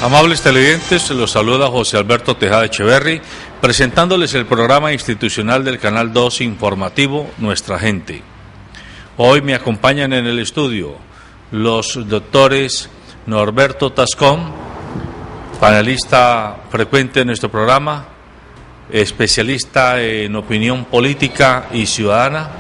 Amables televidentes, los saluda José Alberto Tejada Echeverry, presentándoles el programa institucional del Canal 2 informativo Nuestra Gente. Hoy me acompañan en el estudio los doctores Norberto Tascón, panelista frecuente en nuestro programa, especialista en opinión política y ciudadana,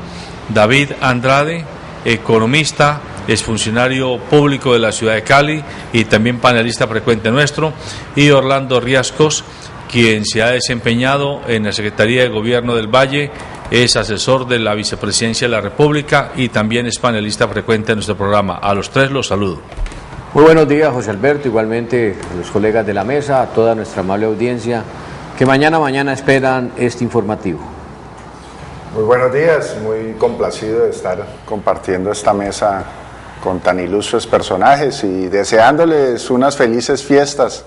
David Andrade, economista, exfuncionario público de la ciudad de Cali y también panelista frecuente nuestro, y Orlando Riascos, quien se ha desempeñado en la Secretaría de Gobierno del Valle, es asesor de la Vicepresidencia de la República y también es panelista frecuente en nuestro programa. A los tres los saludo. Muy buenos días, José Alberto, igualmente a los colegas de la mesa, a toda nuestra amable audiencia que mañana esperan este informativo. Muy buenos días, muy complacido de estar compartiendo esta mesa con tan ilustres personajes y deseándoles unas felices fiestas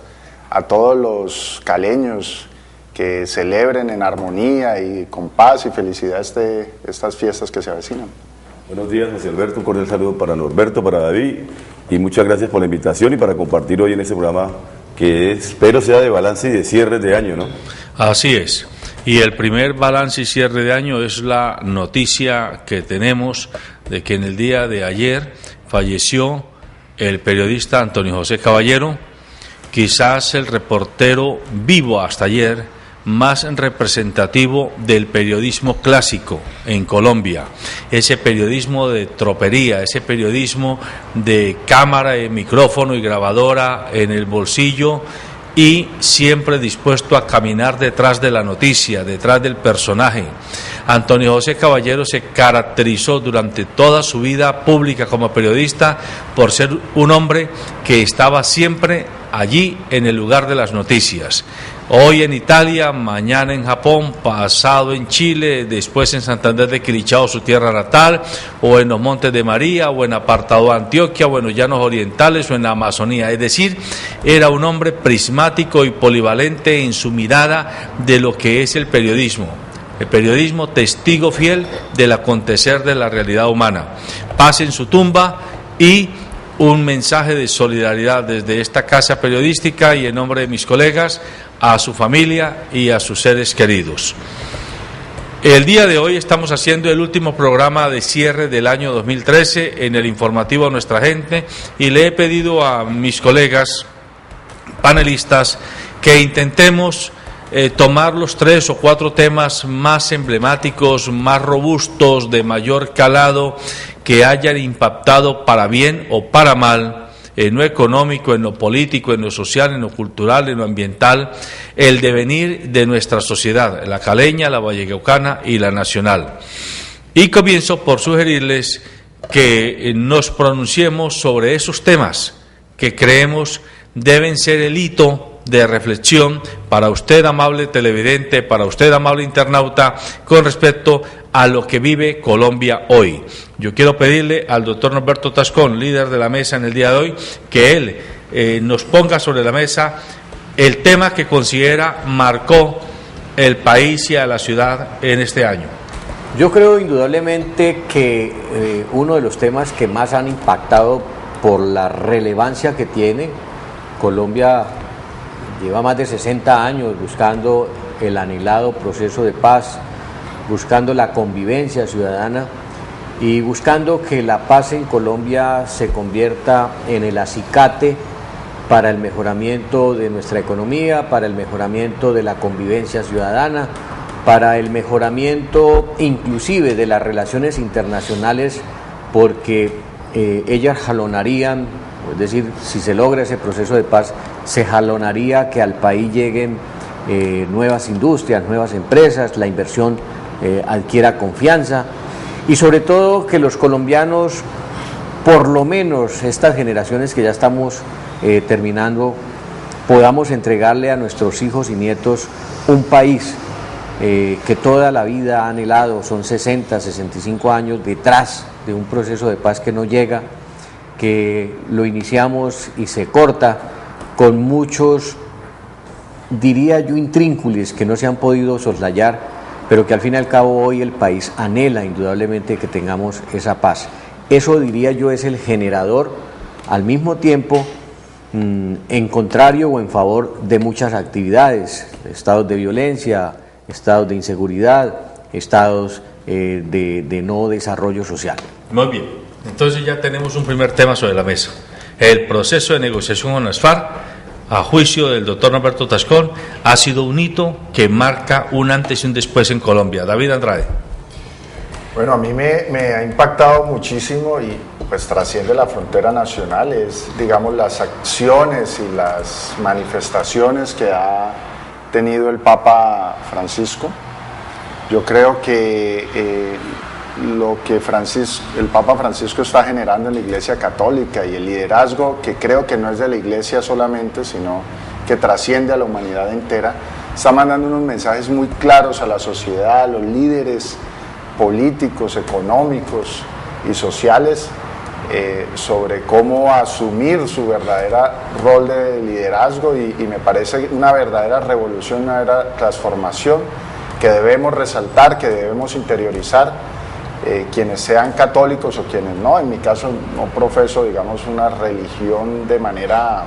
a todos los caleños, que celebren en armonía y con paz y felicidad estas fiestas que se avecinan. Buenos días, José Alberto, un cordial saludo para Norberto, para David, y muchas gracias por la invitación y para compartir hoy en este programa que espero sea de balance y de cierre de año, ¿no? Así es. Y el primer balance y cierre de año es la noticia que tenemos de que en el día de ayer falleció el periodista Antonio José Caballero, quizás el reportero vivo hasta ayer más representativo del periodismo clásico en Colombia, ese periodismo de tropería, ese periodismo de cámara, micrófono y grabadora en el bolsillo y siempre dispuesto a caminar detrás de la noticia, detrás del personaje. Antonio José Caballero se caracterizó durante toda su vida pública como periodista por ser un hombre que estaba siempre allí en el lugar de las noticias. Hoy en Italia, mañana en Japón, pasado en Chile, después en Santander de Quilichao, su tierra natal, o en los Montes de María, o en Apartado de Antioquia, o en los Llanos Orientales, o en la Amazonía. Es decir, era un hombre prismático y polivalente en su mirada de lo que es el periodismo. El periodismo testigo fiel del acontecer de la realidad humana. Paz en su tumba y un mensaje de solidaridad desde esta casa periodística y en nombre de mis colegas a su familia y a sus seres queridos. El día de hoy estamos haciendo el último programa de cierre del año 2013 en el informativo Nuestra Gente y le he pedido a mis colegas panelistas que intentemos tomar los 3 o 4 temas más emblemáticos, más robustos, de mayor calado, que hayan impactado para bien o para mal en lo económico, en lo político, en lo social, en lo cultural, en lo ambiental, el devenir de nuestra sociedad, la caleña, la vallecaucana y la nacional. Y comienzo por sugerirles que nos pronunciemos sobre esos temas que creemos deben ser el hito de reflexión para usted, amable televidente, para usted, amable internauta, con respecto a lo que vive Colombia hoy. Yo quiero pedirle al doctor Norberto Tascón, líder de la mesa en el día de hoy, que él nos ponga sobre la mesa el tema que considera marcó el país y a la ciudad en este año. Yo creo indudablemente que uno de los temas que más han impactado por la relevancia que tiene, Colombia lleva más de 60 años buscando el anhelado proceso de paz, buscando la convivencia ciudadana y buscando que la paz en Colombia se convierta en el acicate para el mejoramiento de nuestra economía, para el mejoramiento de la convivencia ciudadana, para el mejoramiento inclusive de las relaciones internacionales, porque ellas jalonarían, es decir, si se logra ese proceso de paz, se jalonaría que al país lleguen nuevas industrias, nuevas empresas, la inversión adquiera confianza y sobre todo que los colombianos, por lo menos estas generaciones que ya estamos terminando, podamos entregarle a nuestros hijos y nietos un país que toda la vida ha anhelado. Son 60, 65 años detrás de un proceso de paz que no llega, que lo iniciamos y se corta con muchos, diría yo, intrínculos que no se han podido soslayar, pero que al fin y al cabo hoy el país anhela indudablemente que tengamos esa paz. Eso, diría yo, es el generador al mismo tiempo en contrario o en favor de muchas actividades, estados de violencia, estados de inseguridad, estados de no desarrollo social. Muy bien, entonces ya tenemos un primer tema sobre la mesa. El proceso de negociación con las FARC, a juicio del doctor Norberto Tascón, ha sido un hito que marca un antes y un después en Colombia. David Andrade. Bueno, a mí me ha impactado muchísimo y pues trasciende la frontera nacional, es digamos las acciones y las manifestaciones que ha tenido el Papa Francisco. Yo creo que lo que el Papa Francisco está generando en la Iglesia Católica y el liderazgo que creo que no es de la Iglesia solamente, sino que trasciende a la humanidad entera, está mandando unos mensajes muy claros a la sociedad, a los líderes políticos, económicos y sociales sobre cómo asumir su verdadero rol de liderazgo y me parece una verdadera revolución, una verdadera transformación que debemos resaltar, que debemos interiorizar, quienes sean católicos o quienes no. En mi caso no profeso, digamos, una religión de manera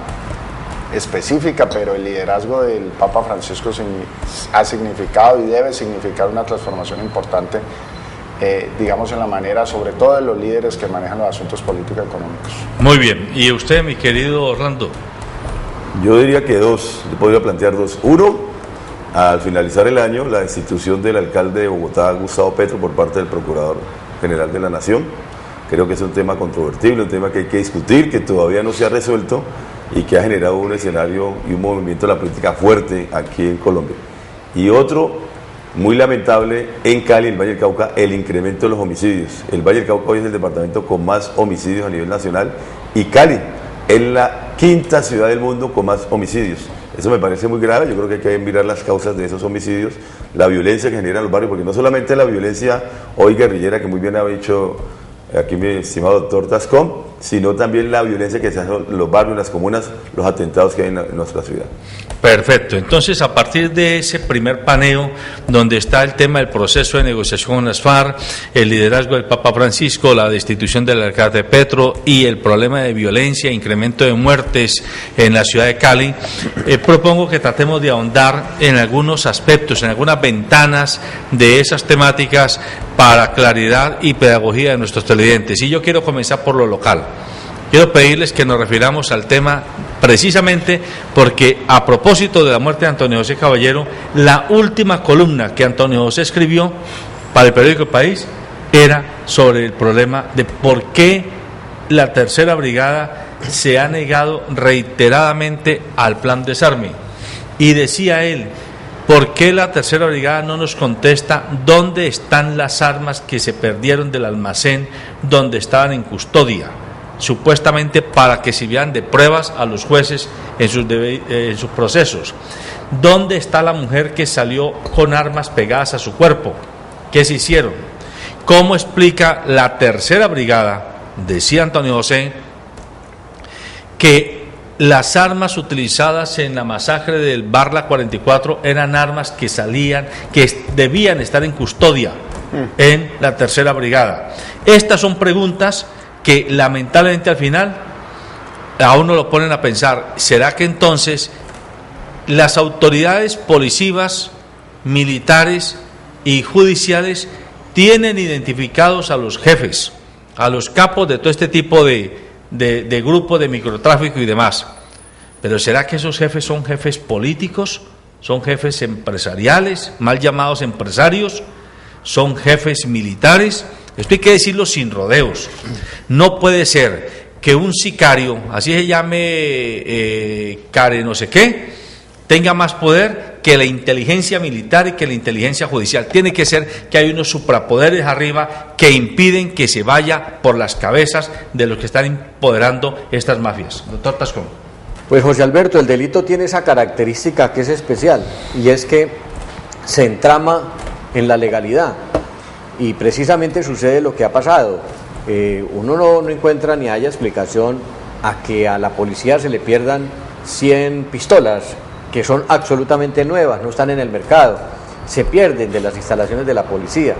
específica, pero el liderazgo del Papa Francisco ha significado y debe significar una transformación importante, digamos, en la manera, sobre todo de los líderes que manejan los asuntos políticos y económicos. Muy bien, ¿y usted, mi querido Orlando? Yo diría que dos, yo podría plantear dos. Uno, al finalizar el año, la destitución del alcalde de Bogotá, Gustavo Petro, por parte del Procurador General de la Nación. Creo que es un tema controvertible, un tema que hay que discutir, que todavía no se ha resuelto y que ha generado un escenario y un movimiento de la política fuerte aquí en Colombia. Y otro, muy lamentable, en Cali, el Valle del Cauca, el incremento de los homicidios. El Valle del Cauca hoy es el departamento con más homicidios a nivel nacional y Cali es la quinta ciudad del mundo con más homicidios. Eso me parece muy grave. Yo creo que hay que mirar las causas de esos homicidios, la violencia que generan los barrios, porque no solamente la violencia hoy guerrillera, que muy bien ha dicho aquí mi estimado doctor Tascón, sino también la violencia que se hace en los barrios, en las comunas, los atentados que hay en nuestra ciudad. Perfecto, entonces a partir de ese primer paneo donde está el tema del proceso de negociación con las FARC, el liderazgo del Papa Francisco, la destitución del alcalde Petro y el problema de violencia, incremento de muertes en la ciudad de Cali, propongo que tratemos de ahondar en algunos aspectos, en algunas ventanas de esas temáticas para claridad y pedagogía de nuestros televidentes. Y yo quiero comenzar por lo local. Quiero pedirles que nos refiramos al tema precisamente porque a propósito de la muerte de Antonio José Caballero, la última columna que Antonio José escribió para el periódico El País era sobre el problema de por qué la Tercera Brigada se ha negado reiteradamente al plan desarme. Y decía él, ¿por qué la Tercera Brigada no nos contesta dónde están las armas que se perdieron del almacén donde estaban en custodia? Supuestamente para que sirvieran de pruebas a los jueces en sus procesos. ¿Dónde está la mujer que salió con armas pegadas a su cuerpo? ¿Qué se hicieron? ¿Cómo explica la Tercera Brigada, decía Antonio José, que las armas utilizadas en la masacre del Barla 44 eran armas que salían, que debían estar en custodia en la Tercera Brigada? Estas son preguntas que lamentablemente al final a uno lo ponen a pensar, ¿será que entonces las autoridades policivas, militares y judiciales tienen identificados a los jefes, a los capos de todo este tipo de grupos de microtráfico y demás? Pero ¿será que esos jefes son jefes políticos? ¿Son jefes empresariales, mal llamados empresarios? ¿Son jefes militares? Esto hay que decirlo sin rodeos. No puede ser que un sicario, así se llame Care no sé qué, tenga más poder que la inteligencia militar y que la inteligencia judicial. Tiene que ser que hay unos suprapoderes arriba que impiden que se vaya por las cabezas de los que están empoderando estas mafias. Doctor Tascón. Pues José Alberto, el delito tiene esa característica que es especial y es que se entrama en la legalidad. Y precisamente sucede lo que ha pasado. Uno no encuentra ni haya explicación a que a la policía se le pierdan 100 pistolas que son absolutamente nuevas, no están en el mercado, se pierden de las instalaciones de la policía.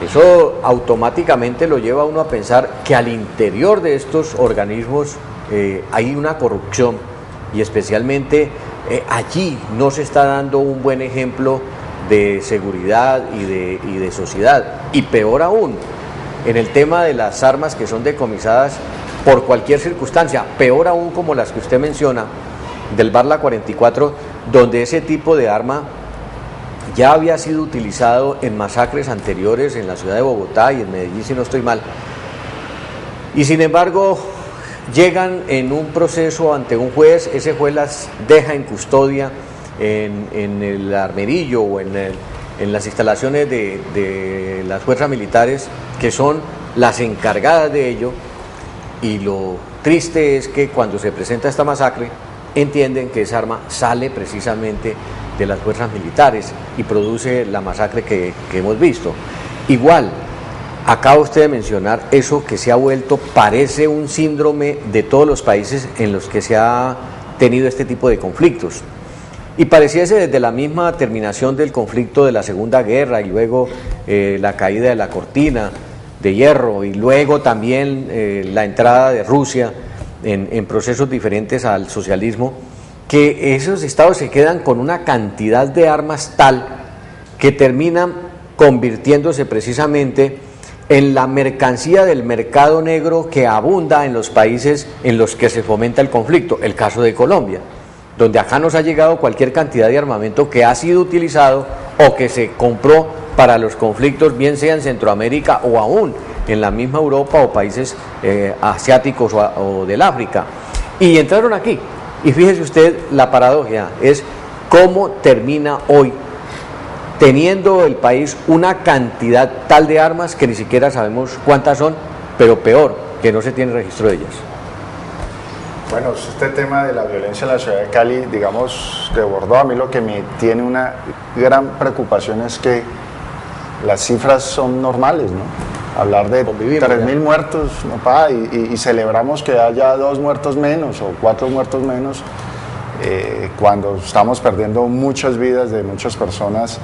Eso automáticamente lo lleva a uno a pensar que al interior de estos organismos hay una corrupción y especialmente allí no se está dando un buen ejemplo de seguridad y de sociedad. Y peor aún, en el tema de las armas que son decomisadas por cualquier circunstancia, peor aún como las que usted menciona, del Barla 44, donde ese tipo de arma ya había sido utilizado en masacres anteriores en la ciudad de Bogotá y en Medellín, si no estoy mal. Y sin embargo, llegan en un proceso ante un juez, ese juez las deja en custodia en el armerillo o en las instalaciones de las fuerzas militares, que son las encargadas de ello, y lo triste es que cuando se presenta esta masacre, entienden que esa arma sale precisamente de las fuerzas militares y produce la masacre que hemos visto. Igual, acaba usted de mencionar eso que se ha vuelto, parece un síndrome de todos los países en los que se ha tenido este tipo de conflictos. Y pareciese desde la misma terminación del conflicto de la Segunda Guerra y luego la caída de la cortina de hierro y luego también la entrada de Rusia en procesos diferentes al socialismo, que esos estados se quedan con una cantidad de armas tal que terminan convirtiéndose precisamente en la mercancía del mercado negro que abunda en los países en los que se fomenta el conflicto, el caso de Colombia, donde acá nos ha llegado cualquier cantidad de armamento que ha sido utilizado o que se compró para los conflictos, bien sea en Centroamérica o aún en la misma Europa o países asiáticos o del África. Y entraron aquí. Y fíjese usted, la paradoja es cómo termina hoy teniendo el país una cantidad tal de armas que ni siquiera sabemos cuántas son, pero peor, que no se tiene registro de ellas. Bueno, este tema de la violencia en la ciudad de Cali, digamos, desbordó. A mí lo que me tiene una gran preocupación es que las cifras son normales, ¿no? Hablar de 3.000 muertos, ¿no? Y celebramos que haya 2 muertos menos o 4 muertos menos, cuando estamos perdiendo muchas vidas de muchas personas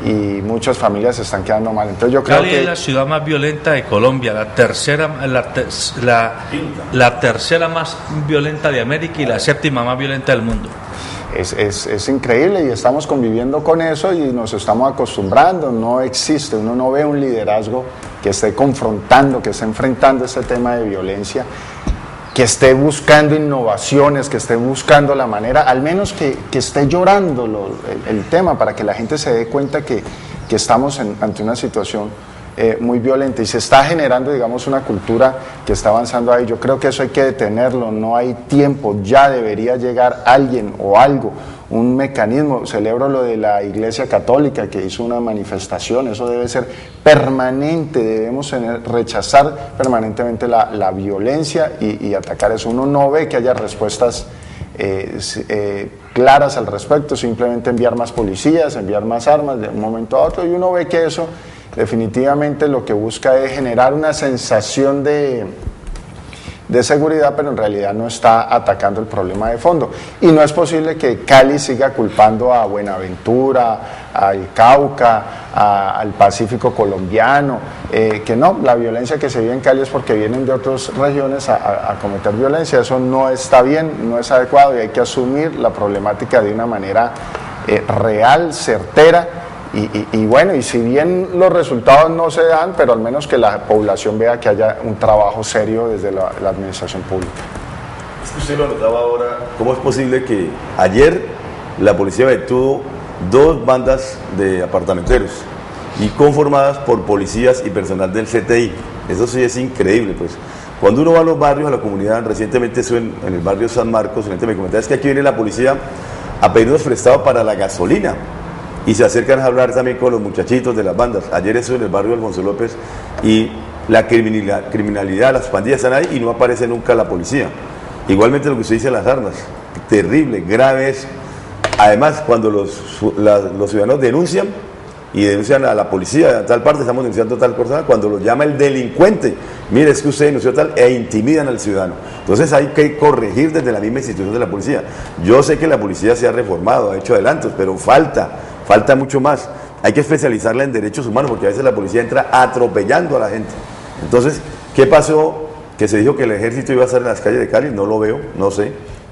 y muchas familias se están quedando mal. Entonces yo creo Cali que es la ciudad más violenta de Colombia, la tercera más violenta de América y la 7ª más violenta del mundo. Es increíble y estamos conviviendo con eso y nos estamos acostumbrando. No existe, uno no ve un liderazgo que esté confrontando, que esté enfrentando este tema de violencia, que esté buscando innovaciones, que esté buscando la manera, al menos que esté llorando el tema para que la gente se dé cuenta que estamos ante una situación muy violenta y se está generando, digamos, una cultura que está avanzando ahí. Yo creo que eso hay que detenerlo, no hay tiempo, ya debería llegar alguien o algo, un mecanismo. Celebro lo de la Iglesia Católica que hizo una manifestación, eso debe ser permanente, debemos rechazar permanentemente la violencia y atacar eso. Uno no ve que haya respuestas claras al respecto, simplemente enviar más policías, enviar más armas de un momento a otro, y uno ve que eso definitivamente lo que busca es generar una sensación de seguridad, pero en realidad no está atacando el problema de fondo. Y no es posible que Cali siga culpando a Buenaventura, al Cauca, al Pacífico colombiano, que no, la violencia que se vive en Cali es porque vienen de otras regiones a cometer violencia. Eso no está bien, no es adecuado y hay que asumir la problemática de una manera real, certera. Y bueno, y si bien los resultados no se dan, pero al menos que la población vea que haya un trabajo serio desde la administración pública. Es que usted lo anotaba ahora, ¿cómo es posible que ayer la policía detuvo 2 bandas de apartamenteros y conformadas por policías y personal del CTI? Eso sí es increíble, pues. Cuando uno va a los barrios, a la comunidad, recientemente estuve en el barrio San Marcos, la gente me comentaba, es que aquí viene la policía a pedirnos prestado para la gasolina. Y se acercan a hablar también con los muchachitos de las bandas. Ayer estuve en el barrio Alfonso López y la criminalidad, las pandillas están ahí y no aparece nunca la policía. Igualmente lo que usted dice, las armas, terrible, graves. Además, cuando los ciudadanos denuncian y denuncian a la policía, a tal parte estamos denunciando tal cosa, cuando lo llama el delincuente, mire, es que usted denunció tal, e intimidan al ciudadano. Entonces hay que corregir desde la misma institución de la policía. Yo sé que la policía se ha reformado, ha hecho adelantos, pero falta mucho más. Hay que especializarla en derechos humanos porque a veces la policía entra atropellando a la gente. Entonces, ¿qué pasó Que se dijo que el ejército iba a estar en las calles de Cali, no lo veo, no sé.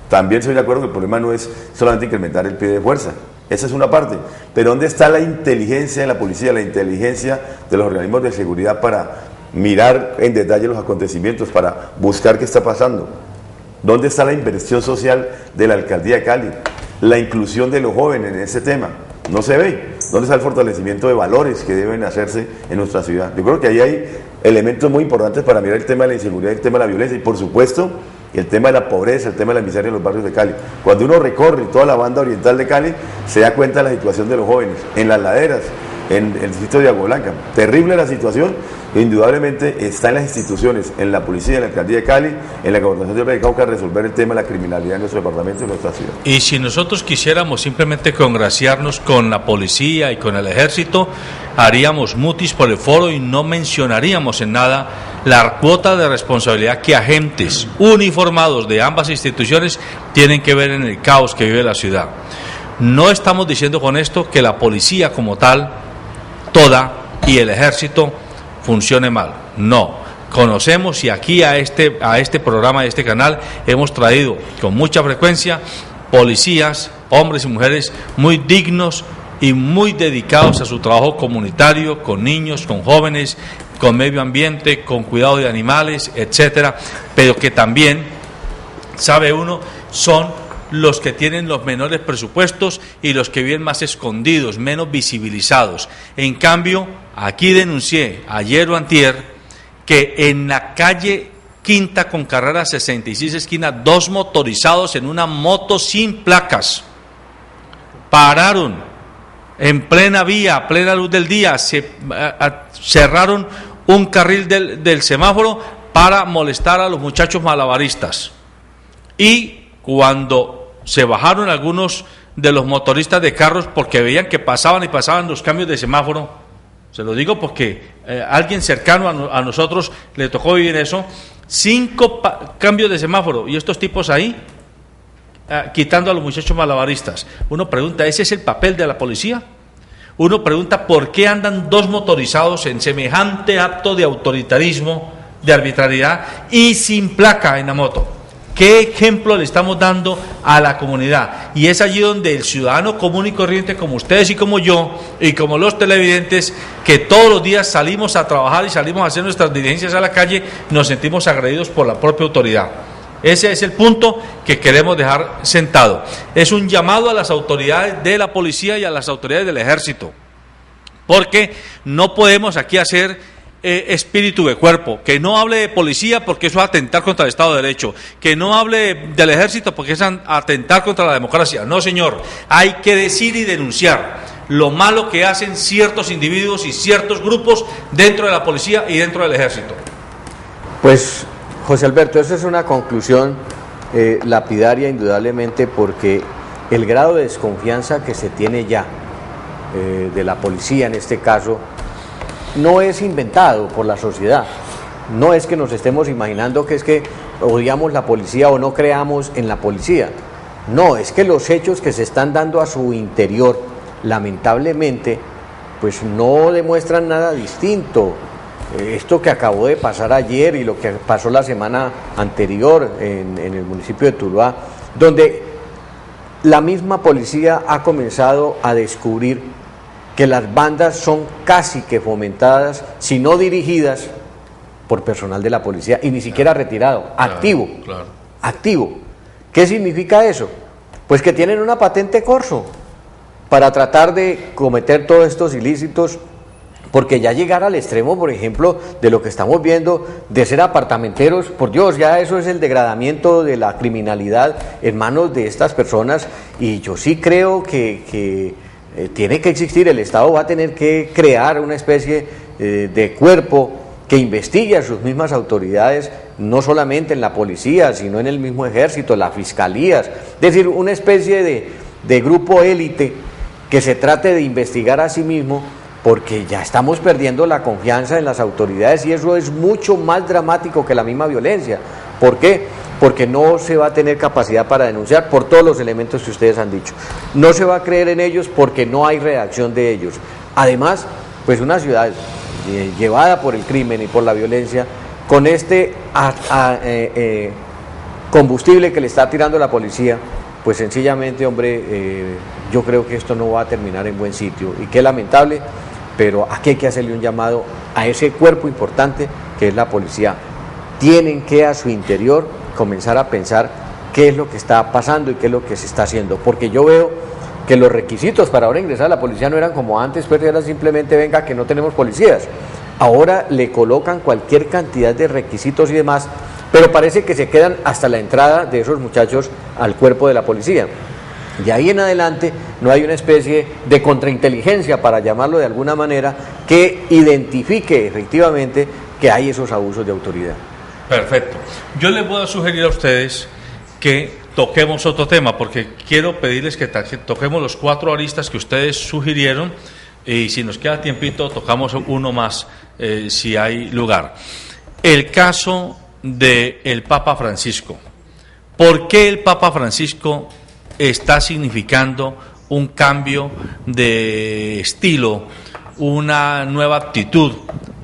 También estoy de acuerdo que el problema no es solamente incrementar el pie de fuerza, esa es una parte, pero ¿dónde está la inteligencia de la policía, la inteligencia de los organismos de seguridad para mirar en detalle los acontecimientos, para buscar qué está pasando? ¿Dónde está la inversión social de la alcaldía de Cali? La inclusión de los jóvenes en ese tema, no se ve. ¿Dónde está el fortalecimiento de valores que deben hacerse en nuestra ciudad? Yo creo que ahí hay elementos muy importantes para mirar el tema de la inseguridad, el tema de la violencia y por supuesto el tema de la pobreza, el tema de la miseria en los barrios de Cali. Cuando uno recorre toda la banda oriental de Cali, se da cuenta de la situación de los jóvenes, en las laderas, en el distrito de Agua Blanca. Terrible la situación, indudablemente está en las instituciones, en la policía, en la alcaldía de Cali, en la gobernación de Valle de Cauca, resolver el tema de la criminalidad en nuestro departamento y en nuestra ciudad. Y si nosotros quisiéramos simplemente congraciarnos con la policía y con el ejército, haríamos mutis por el foro y no mencionaríamos en nada la cuota de responsabilidad que agentes uniformados de ambas instituciones tienen que ver en el caos que vive la ciudad. No estamos diciendo con esto que la policía como tal, toda, y el ejército funcione mal. No. Conocemos y aquí a este programa, a este canal, hemos traído con mucha frecuencia policías, hombres y mujeres muy dignos y muy dedicados a su trabajo comunitario, con niños, con jóvenes, con medio ambiente, con cuidado de animales, etcétera, pero que también, sabe uno, son los que tienen los menores presupuestos y los que viven más escondidos, menos visibilizados. En cambio, aquí denuncié ayer o antier que en la calle Quinta con carrera 66 esquina, 2 motorizados en una moto sin placas pararon en plena vía, a plena luz del día, cerraron un carril del semáforo para molestar a los muchachos malabaristas. Y cuando se bajaron algunos de los motoristas de carros porque veían que pasaban los cambios de semáforo, se lo digo porque alguien cercano a nosotros le tocó vivir eso, 5 cambios de semáforo y estos tipos ahí quitando a los muchachos malabaristas. Uno pregunta, ¿ese es el papel de la policía? Uno pregunta, ¿por qué andan 2 motorizados en semejante acto de autoritarismo, de arbitrariedad y sin placa en la moto? ¿Qué ejemplo le estamos dando a la comunidad? Y es allí donde el ciudadano común y corriente, como ustedes y como yo, y como los televidentes, que todos los días salimos a trabajar y salimos a hacer nuestras diligencias a la calle, nos sentimos agredidos por la propia autoridad. Ese es el punto que queremos dejar sentado. Es un llamado a las autoridades de la policía y a las autoridades del ejército, porque no podemos aquí hacer espíritu de cuerpo, que no hable de policía porque eso es atentar contra el Estado de Derecho, que no hable del ejército porque es atentar contra la democracia. No, señor, hay que decir y denunciar lo malo que hacen ciertos individuos y ciertos grupos dentro de la policía y dentro del ejército. Pues, José Alberto, esa es una conclusión lapidaria indudablemente, porque el grado de desconfianza que se tiene ya de la policía en este caso no es inventado por la sociedad. No es que nos estemos imaginando que es que odiamos la policía o no creamos en la policía. No, es que los hechos que se están dando a su interior, lamentablemente, pues no demuestran nada distinto. Esto que acabó de pasar ayer y lo que pasó la semana anterior en el municipio de Tuluá, donde la misma policía ha comenzado a descubrir que las bandas son casi que fomentadas, si no dirigidas, por personal de la policía, y ni siquiera retirado, activo, claro. Activo. ¿Qué significa eso? Pues que tienen una patente corso para tratar de cometer todos estos ilícitos, porque ya llegar al extremo, por ejemplo, de lo que estamos viendo, de ser apartamenteros, por Dios, ya eso es el degradamiento de la criminalidad en manos de estas personas, y yo sí creo que tiene que existir, el Estado va a tener que crear una especie de cuerpo que investigue a sus mismas autoridades, no solamente en la policía, sino en el mismo ejército, las fiscalías, es decir, una especie de grupo élite que se trate de investigar a sí mismo, porque ya estamos perdiendo la confianza en las autoridades y eso es mucho más dramático que la misma violencia. ¿Por qué? Porque no se va a tener capacidad para denunciar por todos los elementos que ustedes han dicho. No se va a creer en ellos porque no hay reacción de ellos. Además, pues una ciudad llevada por el crimen y por la violencia con este combustible que le está tirando la policía, pues sencillamente, hombre, yo creo que esto no va a terminar en buen sitio, y qué lamentable, pero aquí hay que hacerle un llamado a ese cuerpo importante que es la policía. Tienen que a su interior comenzar a pensar qué es lo que está pasando y qué es lo que se está haciendo, porque yo veo que los requisitos para ahora ingresar a la policía no eran como antes, pero era simplemente venga que no tenemos policías. Ahora le colocan cualquier cantidad de requisitos y demás, pero parece que se quedan hasta la entrada de esos muchachos al cuerpo de la policía. De ahí en adelante no hay una especie de contrainteligencia, para llamarlo de alguna manera, que identifique efectivamente que hay esos abusos de autoridad. Perfecto. Yo les voy a sugerir a ustedes que toquemos otro tema, porque quiero pedirles que toquemos los 4 aristas que ustedes sugirieron, y si nos queda tiempito tocamos uno más, si hay lugar. El caso del Papa Francisco. ¿Por qué el Papa Francisco está significando un cambio de estilo, una nueva actitud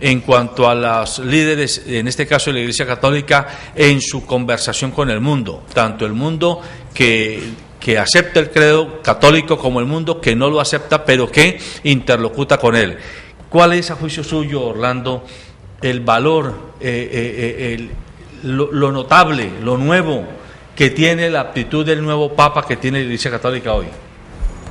en cuanto a los líderes, en este caso de la Iglesia Católica, en su conversación con el mundo, tanto el mundo que acepta el credo católico como el mundo que no lo acepta pero que interlocuta con él? ¿Cuál es, a juicio suyo, Orlando, el valor, lo notable, lo nuevo que tiene la actitud del nuevo Papa que tiene la Iglesia Católica hoy?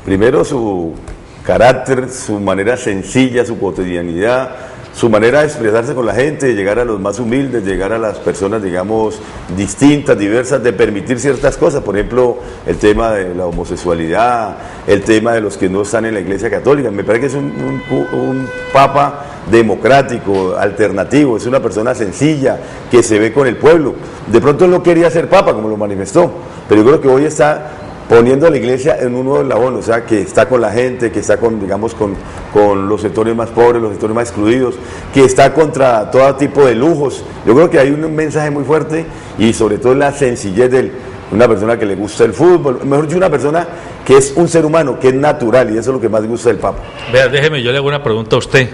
Primero, su carácter, su manera sencilla, su cotidianidad, su manera de expresarse con la gente, de llegar a los más humildes, llegar a las personas, digamos, distintas, diversas, de permitir ciertas cosas. Por ejemplo, el tema de la homosexualidad, el tema de los que no están en la Iglesia Católica. Me parece que es un papa democrático, alternativo, es una persona sencilla, que se ve con el pueblo. De pronto él no quería ser papa, como lo manifestó, pero yo creo que hoy está poniendo a la iglesia en un nuevo eslabón, o sea, que está con la gente, que está con, digamos, con los sectores más pobres, los sectores más excluidos, que está contra todo tipo de lujos. Yo creo que hay un mensaje muy fuerte, y sobre todo la sencillez de él, una persona que le gusta el fútbol, mejor dicho, una persona que es un ser humano, que es natural, y eso es lo que más gusta del Papa. Vea, déjeme, yo le hago una pregunta a usted.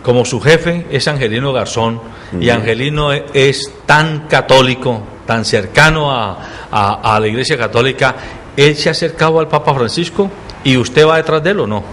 Como su jefe es Angelino Garzón, y Angelino es tan católico, tan cercano a la Iglesia Católica, ¿él se ha acercado al Papa Francisco y usted va detrás de él o no?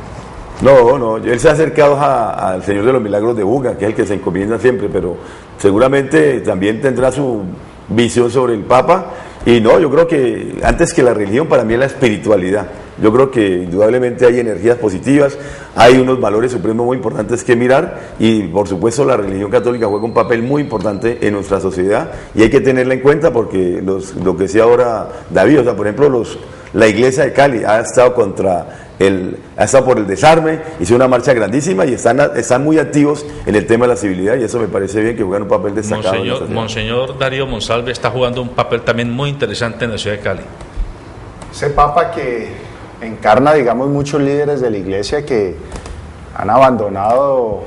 No, él se ha acercado al Señor de los Milagros de Buga, que es el que se encomienda siempre, pero seguramente también tendrá su visión sobre el Papa. Y no, yo creo que antes que la religión, para mí es la espiritualidad. Yo creo que indudablemente hay energías positivas, hay unos valores supremos muy importantes que mirar, y por supuesto la religión católica juega un papel muy importante en nuestra sociedad, y hay que tenerla en cuenta, porque lo que decía ahora David, o sea, por ejemplo, la iglesia de Cali ha estado por el desarme, hizo una marcha grandísima, y están muy activos en el tema de la civilidad, y eso me parece bien, que juegan un papel destacado. Monseñor Darío Monsalve está jugando un papel también muy interesante en la ciudad de Cali. Ese Papa que encarna, digamos, muchos líderes de la iglesia que han abandonado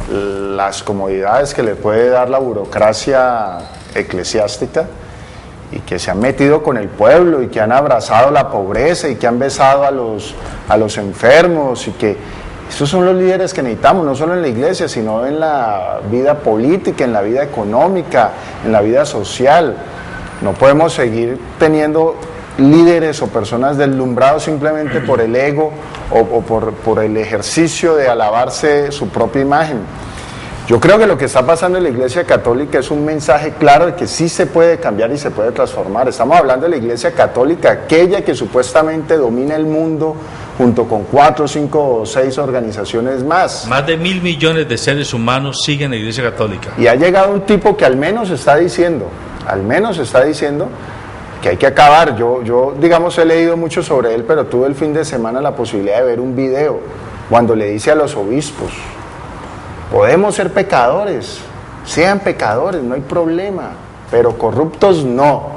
las comodidades que le puede dar la burocracia eclesiástica, y que se han metido con el pueblo, y que han abrazado la pobreza, y que han besado a los enfermos, y que esos son los líderes que necesitamos, no solo en la iglesia, sino en la vida política, en la vida económica, en la vida social. No podemos seguir teniendo líderes o personas deslumbrados simplemente por el ego o por el ejercicio de alabarse su propia imagen. Yo creo que lo que está pasando en la Iglesia Católica es un mensaje claro de que sí se puede cambiar y se puede transformar. Estamos hablando de la Iglesia Católica, aquella que supuestamente domina el mundo junto con 4, 5 o 6 organizaciones más. Más de 1.000 millones de seres humanos siguen la Iglesia Católica. Y ha llegado un tipo que al menos está diciendo que hay que acabar. Yo digamos, he leído mucho sobre él, pero tuve el fin de semana la posibilidad de ver un video cuando le dice a los obispos: podemos ser pecadores, sean pecadores, no hay problema, pero corruptos no.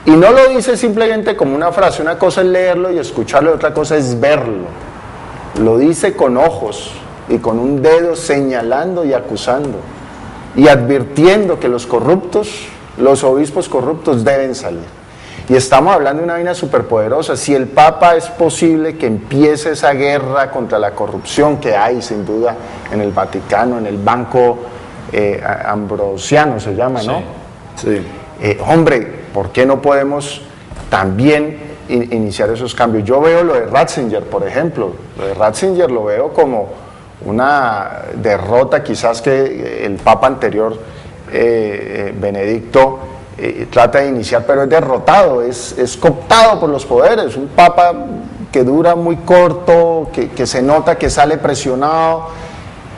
Y no lo dice simplemente como una frase, una cosa es leerlo y escucharlo, otra cosa es verlo. Lo dice con ojos y con un dedo señalando y acusando y advirtiendo que los corruptos, los obispos corruptos, deben salir. Y estamos hablando de una vaina superpoderosa. Si el Papa, es posible que empiece esa guerra contra la corrupción que hay sin duda en el Vaticano, en el Banco Ambrosiano se llama, ¿no? Sí. Hombre, ¿por qué no podemos también iniciar esos cambios? Yo veo lo de Ratzinger, por ejemplo. Lo de Ratzinger lo veo como una derrota quizás que el Papa anterior, Benedicto, trata de iniciar, pero es derrotado, es cooptado por los poderes. Un Papa que dura muy corto, que se nota que sale presionado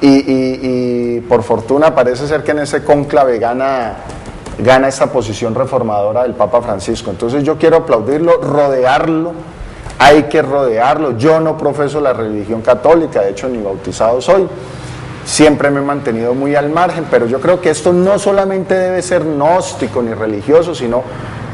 y por fortuna parece ser que en ese cónclave gana esa posición reformadora del Papa Francisco. Entonces yo quiero aplaudirlo, rodearlo, hay que rodearlo. Yo no profeso la religión católica, de hecho ni bautizado soy, siempre me he mantenido muy al margen, pero yo creo que esto no solamente debe ser gnóstico ni religioso, sino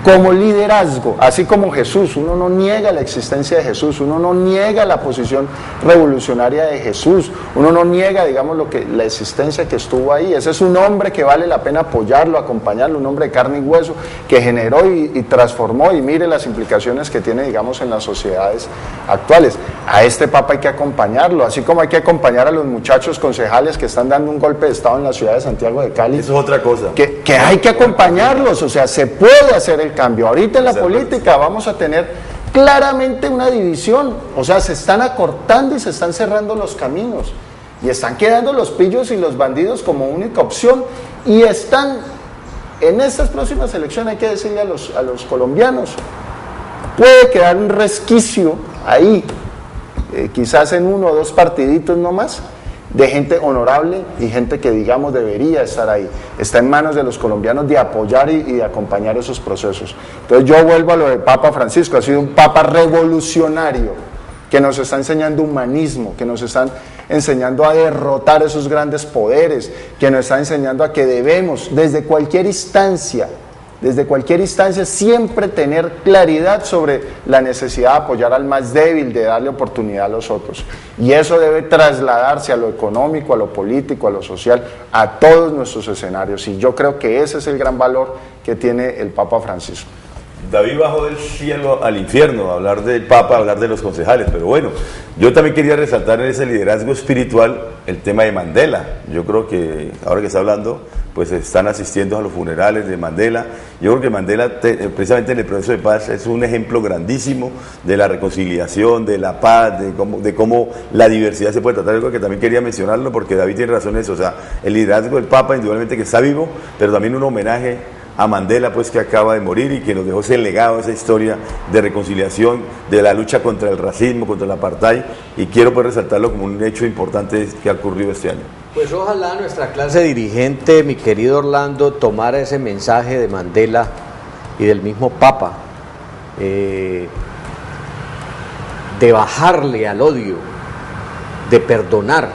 como liderazgo, así como Jesús. Uno no niega la existencia de Jesús, uno no niega la posición revolucionaria de Jesús, uno no niega, digamos, la existencia que estuvo ahí. Ese es un hombre que vale la pena apoyarlo, acompañarlo, un hombre de carne y hueso que generó y transformó, y mire las implicaciones que tiene, digamos, en las sociedades actuales. A este Papa hay que acompañarlo, así como hay que acompañar a los muchachos concejales que están dando un golpe de Estado en la ciudad de Santiago de Cali. Eso es otra cosa. Que hay que acompañarlos, o sea, se puede hacer el cambio. Ahorita en la política vamos a tener claramente una división, o sea, se están acortando y se están cerrando los caminos, y están quedando los pillos y los bandidos como única opción, y están en estas próximas elecciones, hay que decirle a los colombianos, puede quedar un resquicio ahí, quizás en 1 o 2 partiditos nomás, de gente honorable y gente que, digamos, debería estar ahí. Está en manos de los colombianos de apoyar y de acompañar esos procesos. Entonces yo vuelvo a lo del Papa Francisco, ha sido un Papa revolucionario, que nos está enseñando humanismo, que nos están enseñando a derrotar esos grandes poderes, que nos está enseñando a que debemos, desde cualquier instancia, siempre tener claridad sobre la necesidad de apoyar al más débil, de darle oportunidad a los otros. Y eso debe trasladarse a lo económico, a lo político, a lo social, a todos nuestros escenarios. Y yo creo que ese es el gran valor que tiene el Papa Francisco. David bajó del cielo al infierno, hablar del Papa, hablar de los concejales, pero bueno, yo también quería resaltar en ese liderazgo espiritual el tema de Mandela. Yo creo que ahora que está hablando, pues están asistiendo a los funerales de Mandela. Yo creo que Mandela, precisamente en el proceso de paz, es un ejemplo grandísimo de la reconciliación, de la paz, de cómo la diversidad se puede tratar. Algo que también quería mencionarlo, porque David tiene razón en eso. O sea, el liderazgo del Papa, indudablemente que está vivo, pero también un homenaje a Mandela, pues, que acaba de morir y que nos dejó ese legado, esa historia de reconciliación, de la lucha contra el racismo, contra el apartheid, y quiero pues resaltarlo como un hecho importante que ha ocurrido este año. Pues ojalá nuestra clase dirigente, mi querido Orlando, tomara ese mensaje de Mandela y del mismo Papa, de bajarle al odio, de perdonar.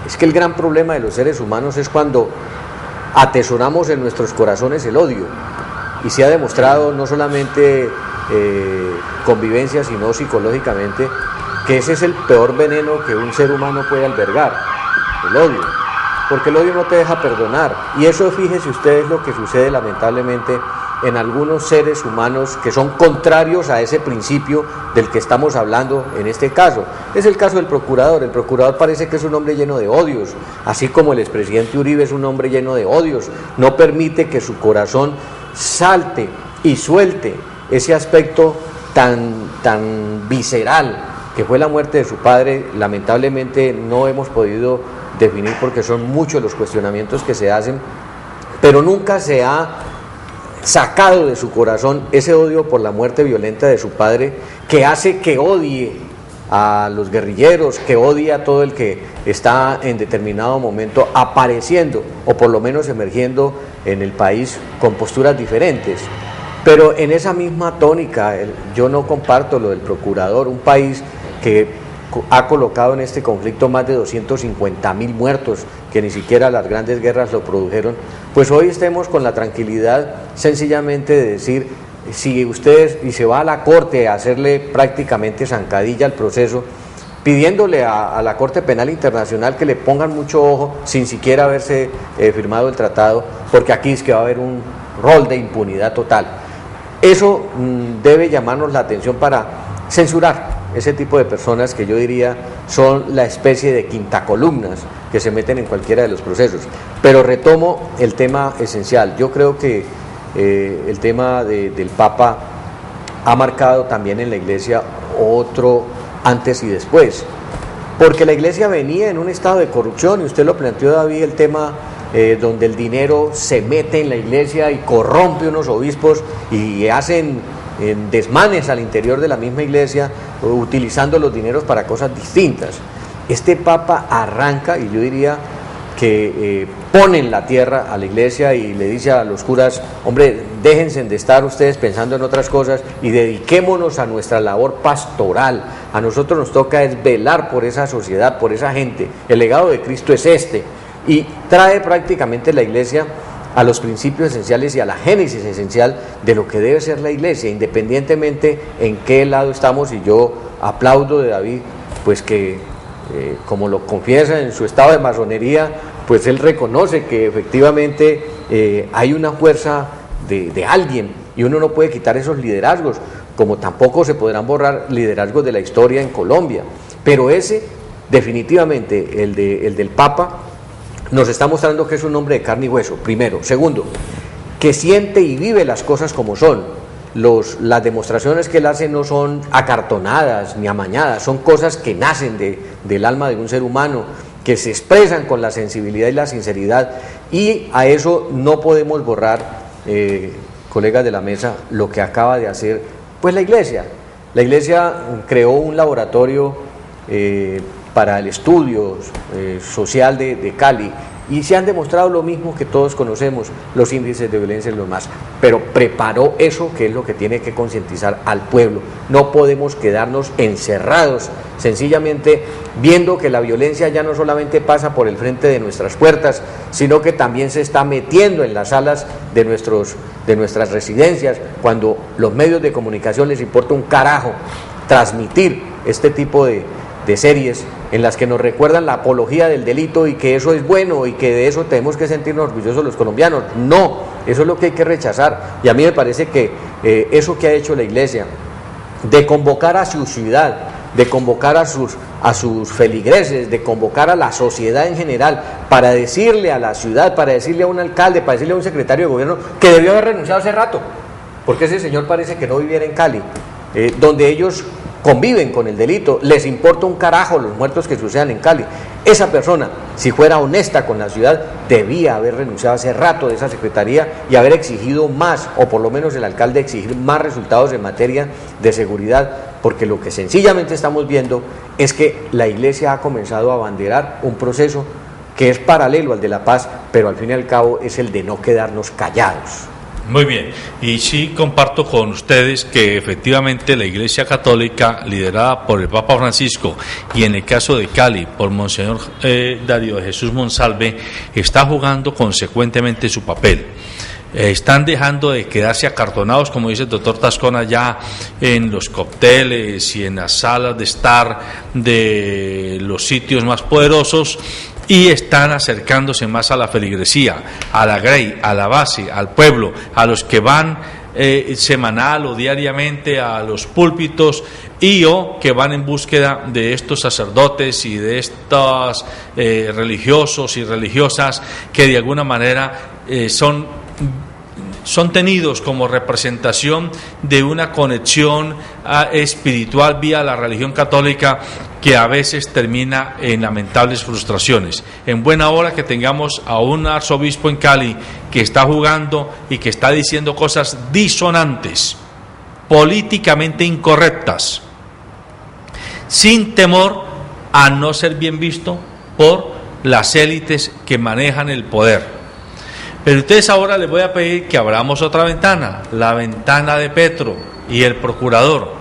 Es que el gran problema de los seres humanos es cuando atesoramos en nuestros corazones el odio, y se ha demostrado no solamente convivencia, sino psicológicamente, que ese es el peor veneno que un ser humano puede albergar, el odio, porque el odio no te deja perdonar. Y eso, fíjese ustedes lo que sucede lamentablemente en algunos seres humanos que son contrarios a ese principio del que estamos hablando en este caso. Es el caso del procurador. El procurador parece que es un hombre lleno de odios, así como el expresidente Uribe es un hombre lleno de odios. No permite que su corazón salte y suelte ese aspecto tan visceral que fue la muerte de su padre. Lamentablemente no hemos podido definir, porque son muchos los cuestionamientos que se hacen, pero nunca se ha sacado de su corazón ese odio por la muerte violenta de su padre, que hace que odie a los guerrilleros, que odie a todo el que está en determinado momento apareciendo, o por lo menos emergiendo en el país con posturas diferentes. Pero en esa misma tónica, yo no comparto lo del procurador, un país que ha colocado en este conflicto más de 250.000 muertos, que ni siquiera las grandes guerras lo produjeron. Pues hoy estemos con la tranquilidad sencillamente de decir, si ustedes, y se va a la Corte a hacerle prácticamente zancadilla al proceso, pidiéndole a la Corte Penal Internacional que le pongan mucho ojo sin siquiera haberse firmado el tratado, porque aquí es que va a haber un rol de impunidad total. Eso debe llamarnos la atención para censurar ese tipo de personas que yo diría son la especie de quintacolumnas que se meten en cualquiera de los procesos. Pero retomo el tema esencial. Yo creo que el tema del Papa ha marcado también en la Iglesia otro antes y después, porque la Iglesia venía en un estado de corrupción, y usted lo planteó, David, el tema donde el dinero se mete en la Iglesia y corrompe unos obispos y hacen desmanes al interior de la misma Iglesia, utilizando los dineros para cosas distintas. Este Papa arranca, y yo diría que pone en la tierra a la Iglesia y le dice a los curas: hombre, déjense de estar ustedes pensando en otras cosas y dediquémonos a nuestra labor pastoral. A nosotros nos toca es velar por esa sociedad, por esa gente. El legado de Cristo es este, y trae prácticamente la Iglesia a los principios esenciales y a la génesis esencial de lo que debe ser la Iglesia, independientemente en qué lado estamos. Y yo aplaudo de David, pues que como lo confiesa en su estado de masonería, pues él reconoce que efectivamente hay una fuerza de alguien, y uno no puede quitar esos liderazgos, como tampoco se podrán borrar liderazgos de la historia en Colombia, pero ese definitivamente, el del Papa, nos está mostrando que es un hombre de carne y hueso, primero. Segundo, que siente y vive las cosas como son. Las demostraciones que él hace no son acartonadas ni amañadas, son cosas que nacen del alma de un ser humano, que se expresan con la sensibilidad y la sinceridad, y a eso no podemos borrar, colegas de la mesa, lo que acaba de hacer pues la Iglesia. La Iglesia creó un laboratorio para el estudio social de Cali, y se han demostrado lo mismo que todos conocemos, los índices de violencia y lo más, pero preparó eso, que es lo que tiene que concientizar al pueblo. No podemos quedarnos encerrados, sencillamente viendo que la violencia ya no solamente pasa por el frente de nuestras puertas, sino que también se está metiendo en las salas de nuestras residencias, cuando los medios de comunicación les importa un carajo transmitir este tipo de series en las que nos recuerdan la apología del delito, y que eso es bueno y que de eso tenemos que sentirnos orgullosos los colombianos. No, eso es lo que hay que rechazar. Y a mí me parece que eso que ha hecho la Iglesia, de convocar a su ciudad, de convocar a sus feligreses, de convocar a la sociedad en general, para decirle a la ciudad, para decirle a un alcalde, para decirle a un secretario de gobierno que debió haber renunciado hace rato, porque ese señor parece que no viviera en Cali, donde ellos conviven con el delito, les importa un carajo los muertos que sucedan en Cali. Esa persona, si fuera honesta con la ciudad, debía haber renunciado hace rato de esa secretaría y haber exigido más, o por lo menos el alcalde exigir más resultados en materia de seguridad, porque lo que sencillamente estamos viendo es que la Iglesia ha comenzado a abanderar un proceso que es paralelo al de la paz, pero al fin y al cabo es el de no quedarnos callados. Muy bien, y sí comparto con ustedes que efectivamente la Iglesia Católica, liderada por el Papa Francisco, y en el caso de Cali por Monseñor Darío de Jesús Monsalve, está jugando consecuentemente su papel. Están dejando de quedarse acartonados, como dice el doctor Tascona, ya en los cócteles y en las salas de estar de los sitios más poderosos, y están acercándose más a la feligresía, a la grey, a la base, al pueblo, a los que van semanal o diariamente a los púlpitos, y o que van en búsqueda de estos sacerdotes y de estos religiosos y religiosas que de alguna manera son tenidos como representación de una conexión espiritual vía la religión católica, que a veces termina en lamentables frustraciones. En buena hora que tengamos a un arzobispo en Cali que está jugando y que está diciendo cosas disonantes, políticamente incorrectas, sin temor a no ser bien visto por las élites que manejan el poder. Pero ustedes ahora les voy a pedir que abramos otra ventana, la ventana de Petro y el procurador,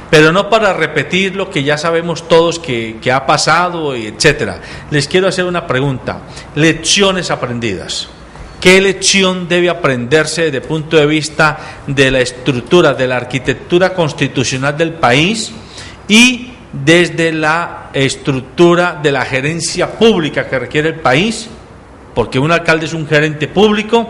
pero no para repetir lo que ya sabemos todos que ha pasado, etcétera. Les quiero hacer una pregunta: lecciones aprendidas. ¿Qué lección debe aprenderse desde el punto de vista de la estructura, de la arquitectura constitucional del país, y desde la estructura de la gerencia pública que requiere el país? Porque un alcalde es un gerente público,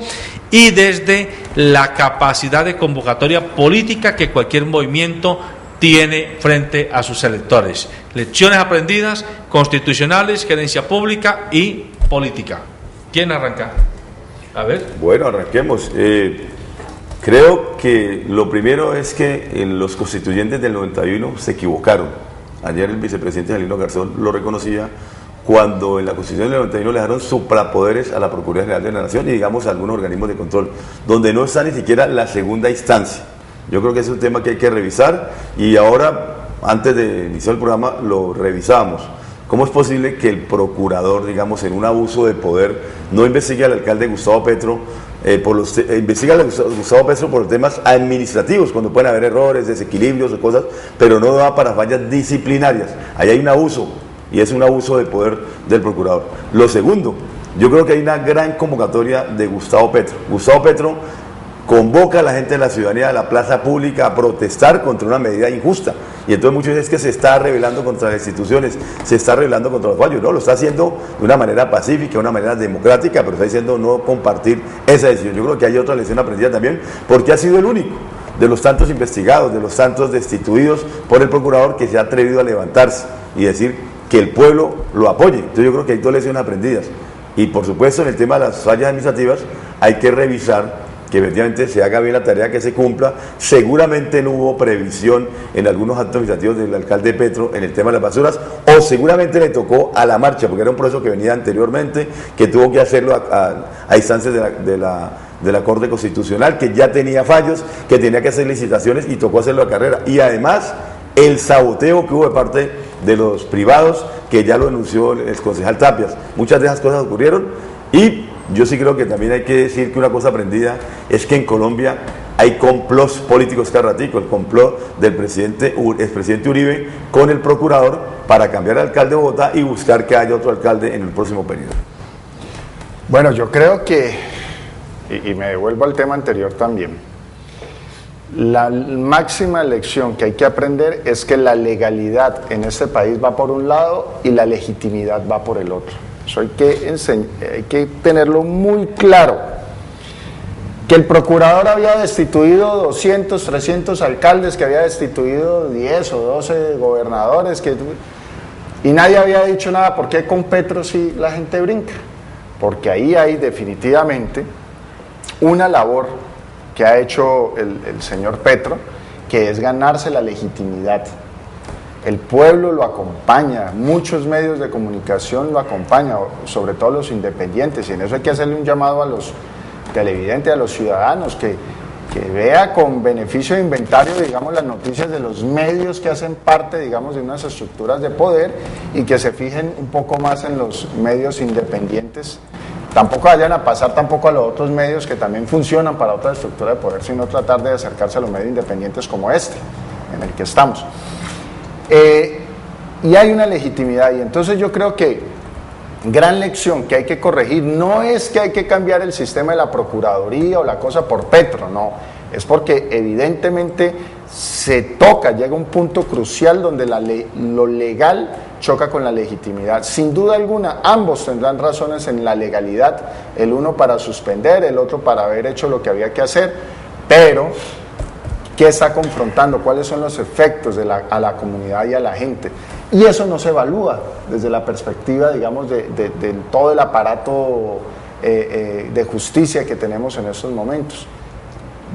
y desde la capacidad de convocatoria política que cualquier movimiento tiene frente a sus electores. Lecciones aprendidas, constitucionales, gerencia pública y política. ¿Quién arranca? A ver. Bueno, arranquemos. Creo que lo primero es que los constituyentes del 91 se equivocaron. Ayer el vicepresidente Jalino Garzón lo reconocía cuando en la Constitución del 91 le dejaron suprapoderes a la Procuraduría General de la Nación y digamos a algunos organismos de control, donde no está ni siquiera la segunda instancia. Yo creo que es un tema que hay que revisar y ahora, antes de iniciar el programa, lo revisamos. ¿Cómo es posible que el procurador, digamos, en un abuso de poder, no investigue al alcalde Gustavo Petro, investiga a Gustavo Petro por temas administrativos, cuando pueden haber errores, desequilibrios o cosas, pero no da para fallas disciplinarias? Ahí hay un abuso, y es un abuso de poder del procurador. Lo segundo, yo creo que hay una gran convocatoria de Gustavo Petro. Gustavo Petro convoca a la gente de la ciudadanía, de la plaza pública, a protestar contra una medida injusta. Y entonces muchos dicen que se está rebelando contra las instituciones, se está rebelando contra los fallos. No, lo está haciendo de una manera pacífica, de una manera democrática, pero está diciendo no compartir esa decisión. Yo creo que hay otra lección aprendida también, porque ha sido el único de los tantos investigados, de los tantos destituidos por el procurador que se ha atrevido a levantarse y decir que el pueblo lo apoye. Entonces yo creo que hay dos lecciones aprendidas. Y por supuesto en el tema de las fallas administrativas hay que revisar que efectivamente se haga bien la tarea, que se cumpla. Seguramente no hubo previsión en algunos actos administrativos del alcalde Petro en el tema de las basuras, o seguramente le tocó a la marcha, porque era un proceso que venía anteriormente, que tuvo que hacerlo a instancias de la Corte Constitucional, que ya tenía fallos, que tenía que hacer licitaciones y tocó hacerlo a carrera. Y además el saboteo que hubo de parte de los privados, que ya lo denunció el concejal Tapias. Muchas de esas cosas ocurrieron y yo sí creo que también hay que decir que una cosa aprendida es que en Colombia hay complots políticos cada ratico, el complot del expresidente Uribe con el procurador para cambiar al alcalde de Bogotá y buscar que haya otro alcalde en el próximo periodo. Bueno, yo creo que, y me devuelvo al tema anterior también, la máxima lección que hay que aprender es que la legalidad en este país va por un lado y la legitimidad va por el otro. Eso hay que tenerlo muy claro. Que el procurador había destituido 200, 300 alcaldes, que había destituido 10 o 12 gobernadores, y nadie había dicho nada. ¿Por qué con Petro sí la gente brinca? Porque ahí hay definitivamente una labor que ha hecho el señor Petro, que es ganarse la legitimidad. El pueblo lo acompaña, muchos medios de comunicación lo acompañan, sobre todo los independientes, y en eso hay que hacerle un llamado a los televidentes, a los ciudadanos, que vea con beneficio de inventario, digamos, las noticias de los medios que hacen parte, digamos, de unas estructuras de poder, y que se fijen un poco más en los medios independientes. Tampoco vayan a pasar tampoco a los otros medios que también funcionan para otra estructura de poder, sino tratar de acercarse a los medios independientes como este, en el que estamos. Y hay una legitimidad, y entonces yo creo que gran lección que hay que corregir no es que hay que cambiar el sistema de la Procuraduría o la cosa por Petro, no, es porque evidentemente llega un punto crucial donde lo legal choca con la legitimidad. Sin duda alguna, ambos tendrán razones en la legalidad, el uno para suspender, el otro para haber hecho lo que había que hacer, pero ¿qué está confrontando? ¿Cuáles son los efectos a la comunidad y a la gente? Y eso no se evalúa desde la perspectiva, digamos, de todo el aparato de justicia que tenemos en estos momentos.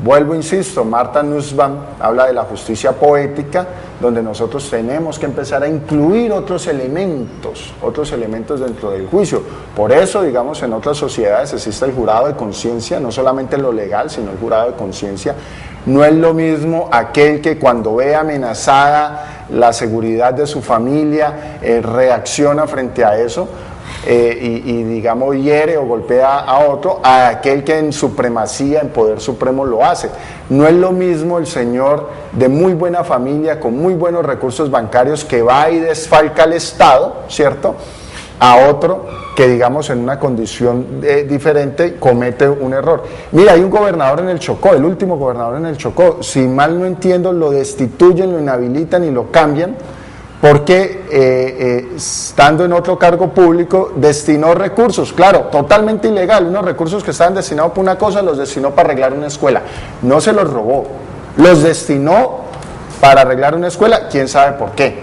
Vuelvo, insisto, Marta Nussbaum habla de la justicia poética, donde nosotros tenemos que empezar a incluir otros elementos dentro del juicio. Por eso, digamos, en otras sociedades existe el jurado de conciencia, no solamente lo legal, sino el jurado de conciencia. No es lo mismo aquel que cuando ve amenazada la seguridad de su familia reacciona frente a eso y digamos hiere o golpea a otro, a aquel que en supremacía, en poder supremo lo hace. No es lo mismo el señor de muy buena familia, con muy buenos recursos bancarios, que va y desfalca al Estado, ¿cierto?, a otro que, digamos, en una condición diferente comete un error. Mira, hay un gobernador en el Chocó, el último gobernador en el Chocó, si mal no entiendo, lo destituyen, lo inhabilitan y lo cambian porque estando en otro cargo público destinó recursos, claro, totalmente ilegal, unos recursos que estaban destinados para una cosa, los destinó para arreglar una escuela. No se los robó, los destinó para arreglar una escuela, quién sabe por qué.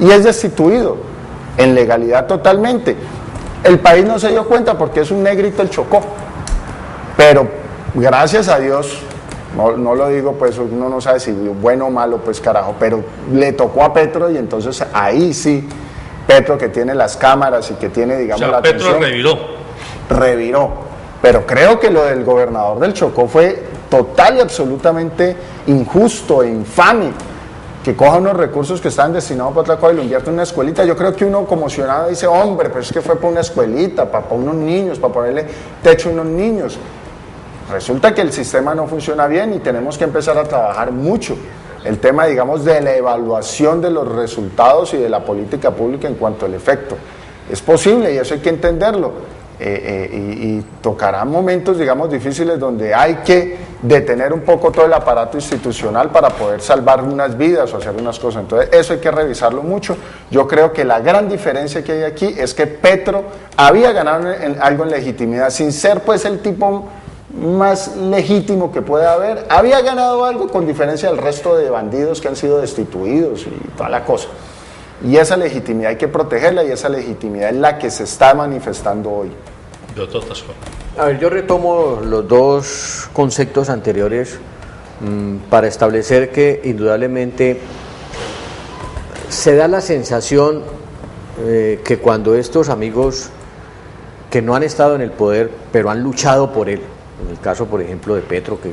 Y es destituido en legalidad totalmente. El país no se dio cuenta porque es un negrito el Chocó, pero gracias a Dios, no lo digo, pues uno no sabe si bueno o malo, pues carajo, pero le tocó a Petro y entonces ahí sí, Petro que tiene las cámaras y que tiene, digamos, la Petro atención, reviró. Pero creo que lo del gobernador del Chocó fue total y absolutamente injusto e infame, que coja unos recursos que estaban destinados para otra cosa y lo invierte en una escuelita. Yo creo que uno como ciudadano dice, hombre, pero es que fue para una escuelita, para unos niños, para ponerle techo a unos niños. Resulta que el sistema no funciona bien y tenemos que empezar a trabajar mucho el tema, digamos, de la evaluación de los resultados y de la política pública en cuanto al efecto. Es posible y eso hay que entenderlo. Y tocará momentos, digamos, difíciles donde hay que detener un poco todo el aparato institucional para poder salvar unas vidas o hacer unas cosas. Entonces eso hay que revisarlo mucho. Yo creo que la gran diferencia que hay aquí es que Petro había ganado algo en legitimidad, sin ser pues el tipo más legítimo que pueda haber, había ganado algo con diferencia del resto de bandidos que han sido destituidos y toda la cosa. Y esa legitimidad hay que protegerla y esa legitimidad es la que se está manifestando hoy. A ver, yo retomo los dos conceptos anteriores para establecer que indudablemente se da la sensación que cuando estos amigos que no han estado en el poder pero han luchado por él, en el caso por ejemplo de Petro, que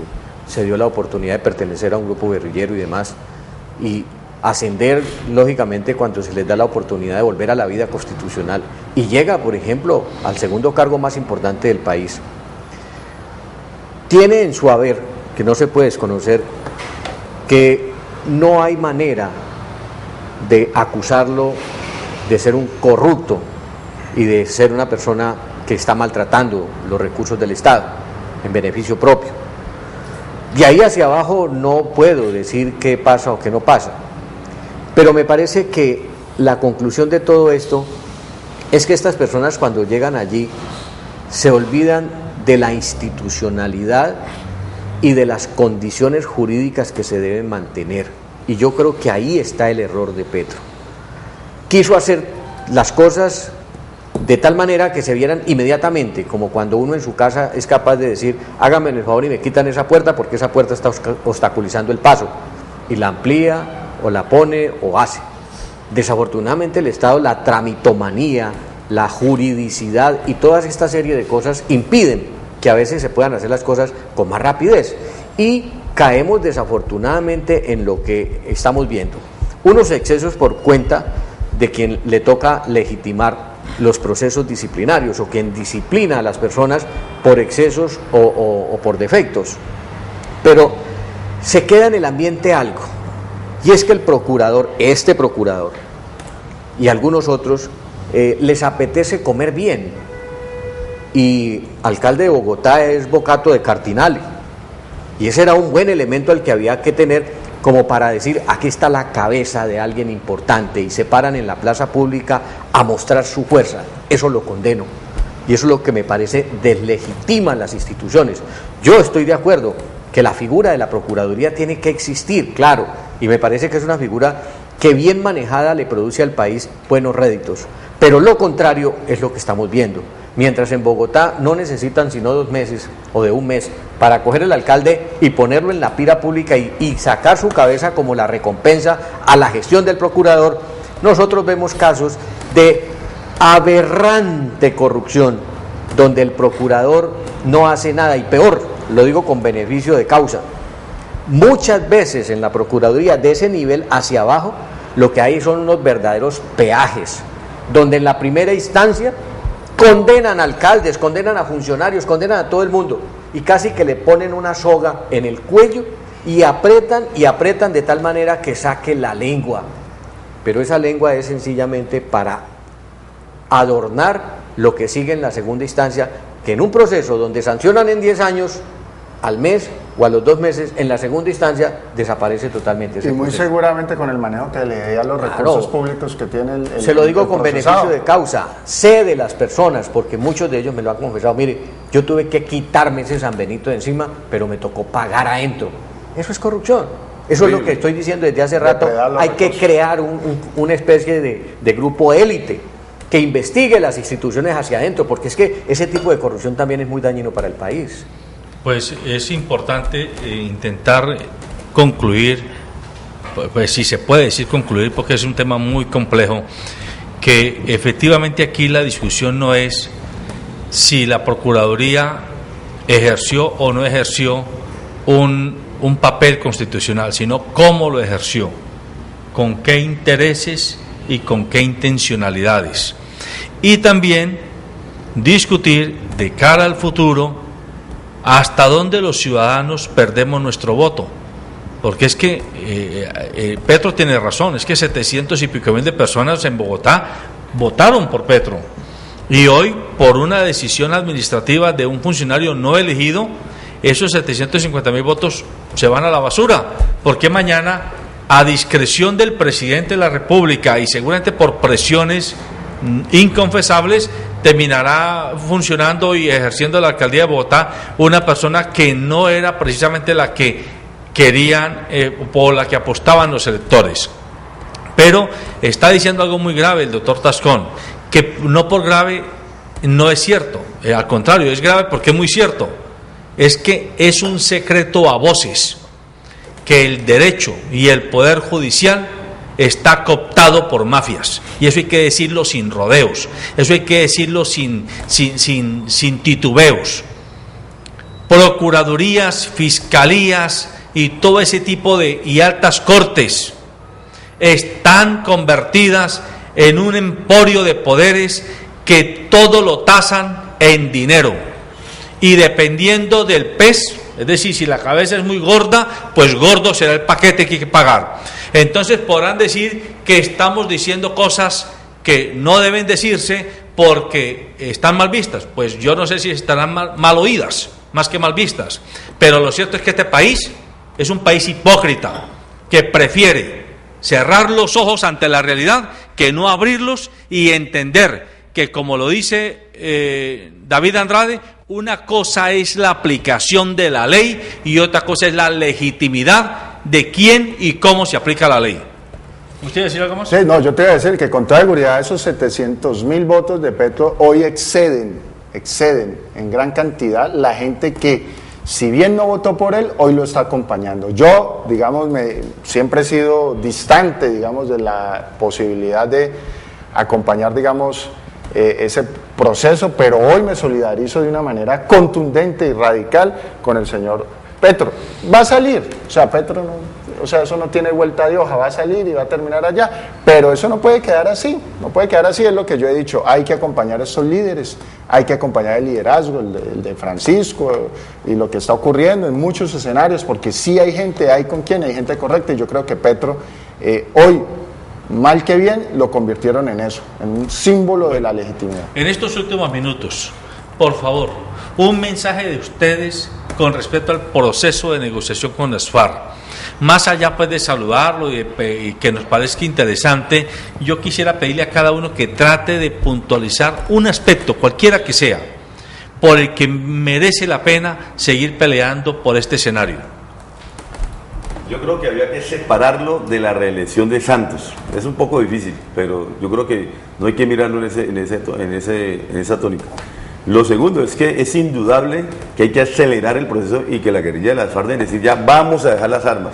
se dio la oportunidad de pertenecer a un grupo guerrillero y demás, y ascender lógicamente cuando se les da la oportunidad de volver a la vida constitucional y llega por ejemplo al segundo cargo más importante del país, tiene en su haber, que no se puede desconocer, que no hay manera de acusarlo de ser un corrupto y de ser una persona que está maltratando los recursos del Estado en beneficio propio. De ahí hacia abajo no puedo decir qué pasa o qué no pasa. Pero me parece que la conclusión de todo esto es que estas personas cuando llegan allí se olvidan de la institucionalidad y de las condiciones jurídicas que se deben mantener. Y yo creo que ahí está el error de Petro. Quiso hacer las cosas de tal manera que se vieran inmediatamente, como cuando uno en su casa es capaz de decir, háganme el favor y me quitan esa puerta porque esa puerta está obstaculizando el paso, y la amplía o la pone o hace. Desafortunadamente el Estado, la tramitomanía, la juridicidad y toda esta serie de cosas impiden que a veces se puedan hacer las cosas con más rapidez y caemos desafortunadamente en lo que estamos viendo, unos excesos por cuenta de quien le toca legitimar los procesos disciplinarios o quien disciplina a las personas por excesos o por defectos, pero se queda en el ambiente algo. Y es que el procurador, este procurador y algunos otros, les apetece comer bien. Y alcalde de Bogotá es bocato de Cardinale. Y ese era un buen elemento al que había que tener como para decir, aquí está la cabeza de alguien importante, y se paran en la plaza pública a mostrar su fuerza. Eso lo condeno. Y eso es lo que me parece deslegitima las instituciones. Yo estoy de acuerdo que la figura de la Procuraduría tiene que existir, claro, y me parece que es una figura que bien manejada le produce al país buenos réditos, pero lo contrario es lo que estamos viendo. Mientras en Bogotá no necesitan sino 2 meses o de 1 mes para coger el alcalde y ponerlo en la pira pública y sacar su cabeza como la recompensa a la gestión del procurador, nosotros vemos casos de aberrante corrupción donde el procurador no hace nada, y peor, lo digo con beneficio de causa. Muchas veces en la Procuraduría de ese nivel hacia abajo lo que hay son unos verdaderos peajes, donde en la primera instancia condenan a alcaldes, condenan a funcionarios, condenan a todo el mundo y casi que le ponen una soga en el cuello y apretan de tal manera que saque la lengua, pero esa lengua es sencillamente para adornar lo que sigue en la segunda instancia, que en un proceso donde sancionan en 10 años, al mes o a los 2 meses, en la segunda instancia desaparece totalmente ese muy proceso. Seguramente con el manejo que le dé a los recursos públicos que tiene el se lo digo el con procesado. beneficio de causa, sé de las personas, porque muchos de ellos me lo han confesado, mire, yo tuve que quitarme ese San Benito de encima, pero me tocó pagar adentro. Eso es corrupción, Eso es lo que estoy diciendo desde hace rato. Hay que crear una especie de grupo élite que investigue las instituciones hacia adentro, porque es que ese tipo de corrupción también es muy dañino para el país. Pues es importante intentar concluir, pues si se puede decir concluir, porque es un tema muy complejo, que efectivamente aquí la discusión no es si la Procuraduría ejerció o no ejerció un papel constitucional, sino cómo lo ejerció, con qué intereses y con qué intencionalidades. Y también discutir de cara al futuro hasta dónde los ciudadanos perdemos nuestro voto. Porque es que Petro tiene razón, es que 700 y pico mil de personas en Bogotá votaron por Petro. Y hoy, por una decisión administrativa de un funcionario no elegido, esos 750.000 votos se van a la basura. Porque mañana, a discreción del presidente de la República y seguramente por presiones inconfesables, terminará funcionando y ejerciendo la alcaldía de Bogotá una persona que no era precisamente la que querían, por la que apostaban los electores. Pero está diciendo algo muy grave el doctor Tascón, que no por grave no es cierto, al contrario, es grave porque es muy cierto. Es que es un secreto a voces que el derecho y el poder judicial está cooptado por mafias, y eso hay que decirlo sin rodeos, eso hay que decirlo sin titubeos. Procuradurías, fiscalías y todo ese tipo y altas cortes están convertidas en un emporio de poderes que todo lo tasan en dinero, y dependiendo del pez, es decir, si la cabeza es muy gorda, pues gordo será el paquete que hay que pagar. Entonces podrán decir que estamos diciendo cosas que no deben decirse porque están mal vistas. Pues yo no sé si estarán mal oídas, más que mal vistas. Pero lo cierto es que este país es un país hipócrita, que prefiere cerrar los ojos ante la realidad que no abrirlos y entender que, como lo dice David Andrade, una cosa es la aplicación de la ley y otra cosa es la legitimidad de quién y cómo se aplica la ley. ¿Usted decir algo más? Sí, no, yo te voy a decir que con toda seguridad esos 700.000 votos de Petro hoy exceden en gran cantidad la gente que, si bien no votó por él, hoy lo está acompañando. Yo, digamos, siempre he sido distante, digamos, de la posibilidad de acompañar, digamos, ese proceso, pero hoy me solidarizo de una manera contundente y radical con el señor Petro. Va a salir, o sea, Petro no, o sea, eso no tiene vuelta de hoja, va a salir y va a terminar allá, pero eso no puede quedar así, es lo que yo he dicho, hay que acompañar a estos líderes, hay que acompañar el liderazgo, el de Francisco y lo que está ocurriendo en muchos escenarios, porque sí hay gente, hay gente correcta, y yo creo que Petro hoy, mal que bien, lo convirtieron en eso, en un símbolo de la legitimidad. En estos últimos minutos, por favor, un mensaje de ustedes con respecto al proceso de negociación con las FARC. Más allá pues de saludarlo y que nos parezca interesante, yo quisiera pedirle a cada uno que trate de puntualizar un aspecto, cualquiera que sea, por el que merece la pena seguir peleando por este escenario. Yo creo que había que separarlo de la reelección de Santos. Es un poco difícil, pero yo creo que no hay que mirarlo en esa tónica. Lo segundo es que es indudable que hay que acelerar el proceso y que la guerrilla de las FARC debe decir ya vamos a dejar las armas.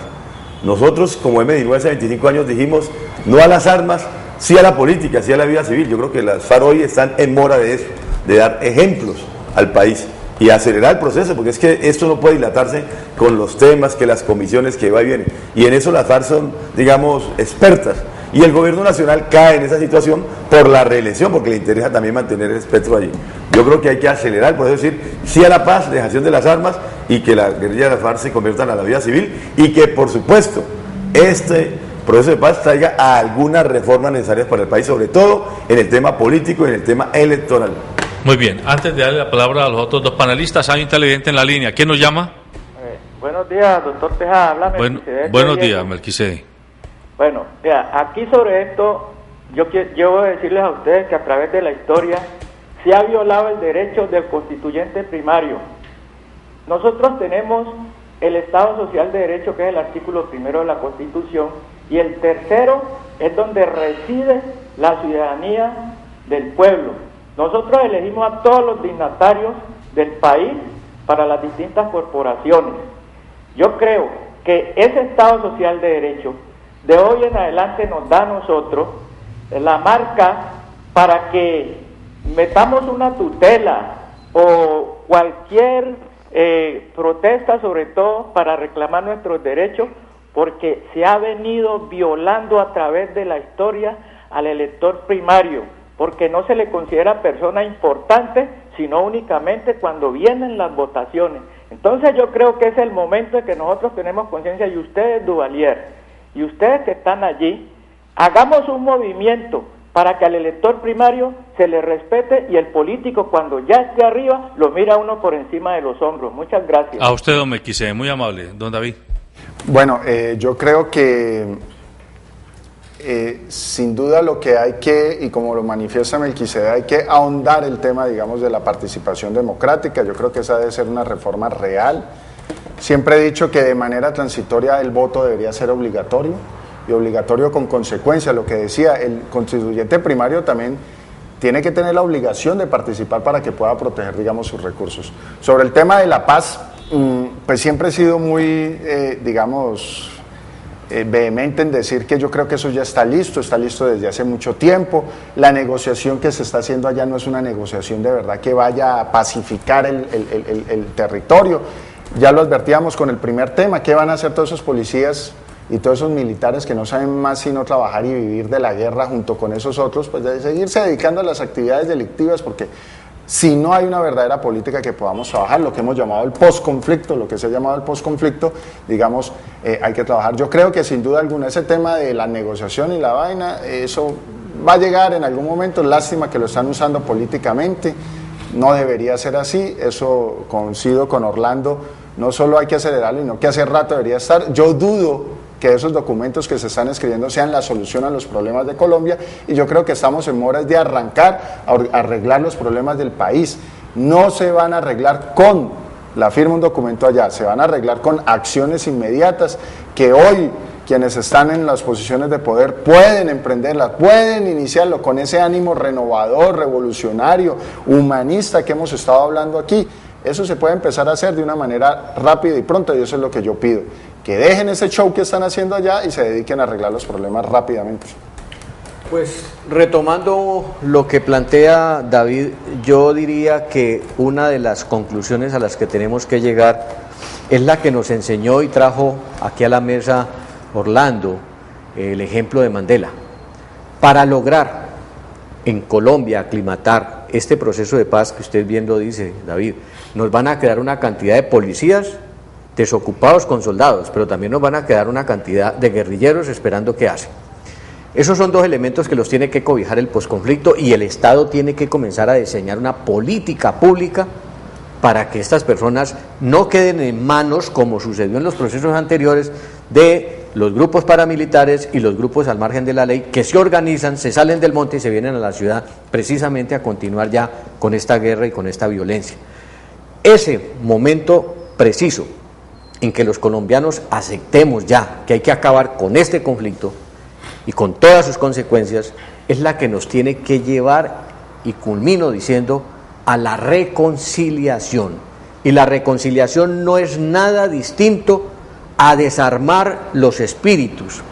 Nosotros como M19 hace 25 años dijimos no a las armas, sí a la política, sí a la vida civil. Yo creo que las FARC hoy están en mora de eso, de dar ejemplos al país y acelerar el proceso, porque es que esto no puede dilatarse con los temas, que las comisiones que va y viene. Y en eso las FARC son, digamos, expertas. Y el gobierno nacional cae en esa situación por la reelección, porque le interesa también mantener el Petro allí. Yo creo que hay que acelerar, por eso decir sí a la paz, dejación de las armas, y que la guerrilla de la FARC se conviertan a la vida civil, y que por supuesto este proceso de paz traiga algunas reformas necesarias para el país, sobre todo en el tema político y en el tema electoral. Muy bien, antes de darle la palabra a los otros dos panelistas, hay un televidente en la línea. ¿Quién nos llama? Buenos días, doctor Tejada. Habla Melquisedec. Buenos días, Melquisedec. Bueno, aquí sobre esto, yo voy a decirles a ustedes que a través de la historia se ha violado el derecho del constituyente primario. Nosotros tenemos el Estado Social de Derecho, que es el artículo 1 de la Constitución, y el tercero es donde reside la ciudadanía del pueblo. Nosotros elegimos a todos los dignatarios del país para las distintas corporaciones. Yo creo que ese Estado Social de Derecho de hoy en adelante nos da a nosotros la marca para que metamos una tutela o cualquier protesta, sobre todo para reclamar nuestros derechos, porque se ha venido violando a través de la historia al elector primario, porque no se le considera persona importante, sino únicamente cuando vienen las votaciones. Entonces yo creo que es el momento de que nosotros tenemos conciencia, y ustedes, Duvalier, y ustedes que están allí, hagamos un movimiento para que al elector primario se le respete, y el político, cuando ya esté arriba, lo mira uno por encima de los hombros. Muchas gracias. A usted, don Melquisede, muy amable. Don David. Bueno, yo creo que sin duda lo que hay que, y como lo manifiesta Melquisede, hay que ahondar el tema, digamos, de la participación democrática. Yo creo que esa debe ser una reforma real. Siempre he dicho que de manera transitoria el voto debería ser obligatorio, y obligatorio con consecuencia. Lo que decía, el constituyente primario también tiene que tener la obligación de participar para que pueda proteger, digamos, sus recursos. Sobre el tema de la paz, pues siempre he sido muy, digamos, vehemente en decir que yo creo que eso ya está listo desde hace mucho tiempo. La negociación que se está haciendo allá no es una negociación de verdad que vaya a pacificar el territorio. Ya lo advertíamos con el primer tema, ¿qué van a hacer todos esos policías y todos esos militares que no saben más sino trabajar y vivir de la guerra junto con esos otros? Pues de seguirse dedicando a las actividades delictivas, porque si no hay una verdadera política que podamos trabajar, lo que hemos llamado el posconflicto, lo que se ha llamado el posconflicto, digamos, hay que trabajar. Yo creo que sin duda alguna ese tema de la negociación y la vaina, eso va a llegar en algún momento. Lástima que lo están usando políticamente, no debería ser así. Eso coincido con Orlando, no solo hay que acelerarlo, sino que hace rato debería estar. Yo dudo que esos documentos que se están escribiendo sean la solución a los problemas de Colombia, y yo creo que estamos en horas de arrancar a arreglar los problemas del país. No se van a arreglar con la firma un documento allá, se van a arreglar con acciones inmediatas que hoy quienes están en las posiciones de poder pueden emprenderlas, pueden iniciarlo con ese ánimo renovador, revolucionario, humanista que hemos estado hablando aquí. Eso se puede empezar a hacer de una manera rápida y pronta, y eso es lo que yo pido. Que dejen ese show que están haciendo allá y se dediquen a arreglar los problemas rápidamente. Pues retomando lo que plantea David, yo diría que una de las conclusiones a las que tenemos que llegar es la que nos enseñó y trajo aquí a la mesa Orlando, el ejemplo de Mandela. Para lograr en Colombia aclimatar este proceso de paz que usted bien lo dice, David, nos van a quedar una cantidad de policías desocupados con soldados, pero también nos van a quedar una cantidad de guerrilleros esperando qué hacen. Esos son dos elementos que los tiene que cobijar el posconflicto, y el Estado tiene que comenzar a diseñar una política pública para que estas personas no queden en manos, como sucedió en los procesos anteriores, de los grupos paramilitares y los grupos al margen de la ley, que se organizan, se salen del monte y se vienen a la ciudad precisamente a continuar ya con esta guerra y con esta violencia. Ese momento preciso en que los colombianos aceptemos ya que hay que acabar con este conflicto y con todas sus consecuencias, es la que nos tiene que llevar, y culmino diciendo, a la reconciliación. Y la reconciliación no es nada distinto a desarmar los espíritus,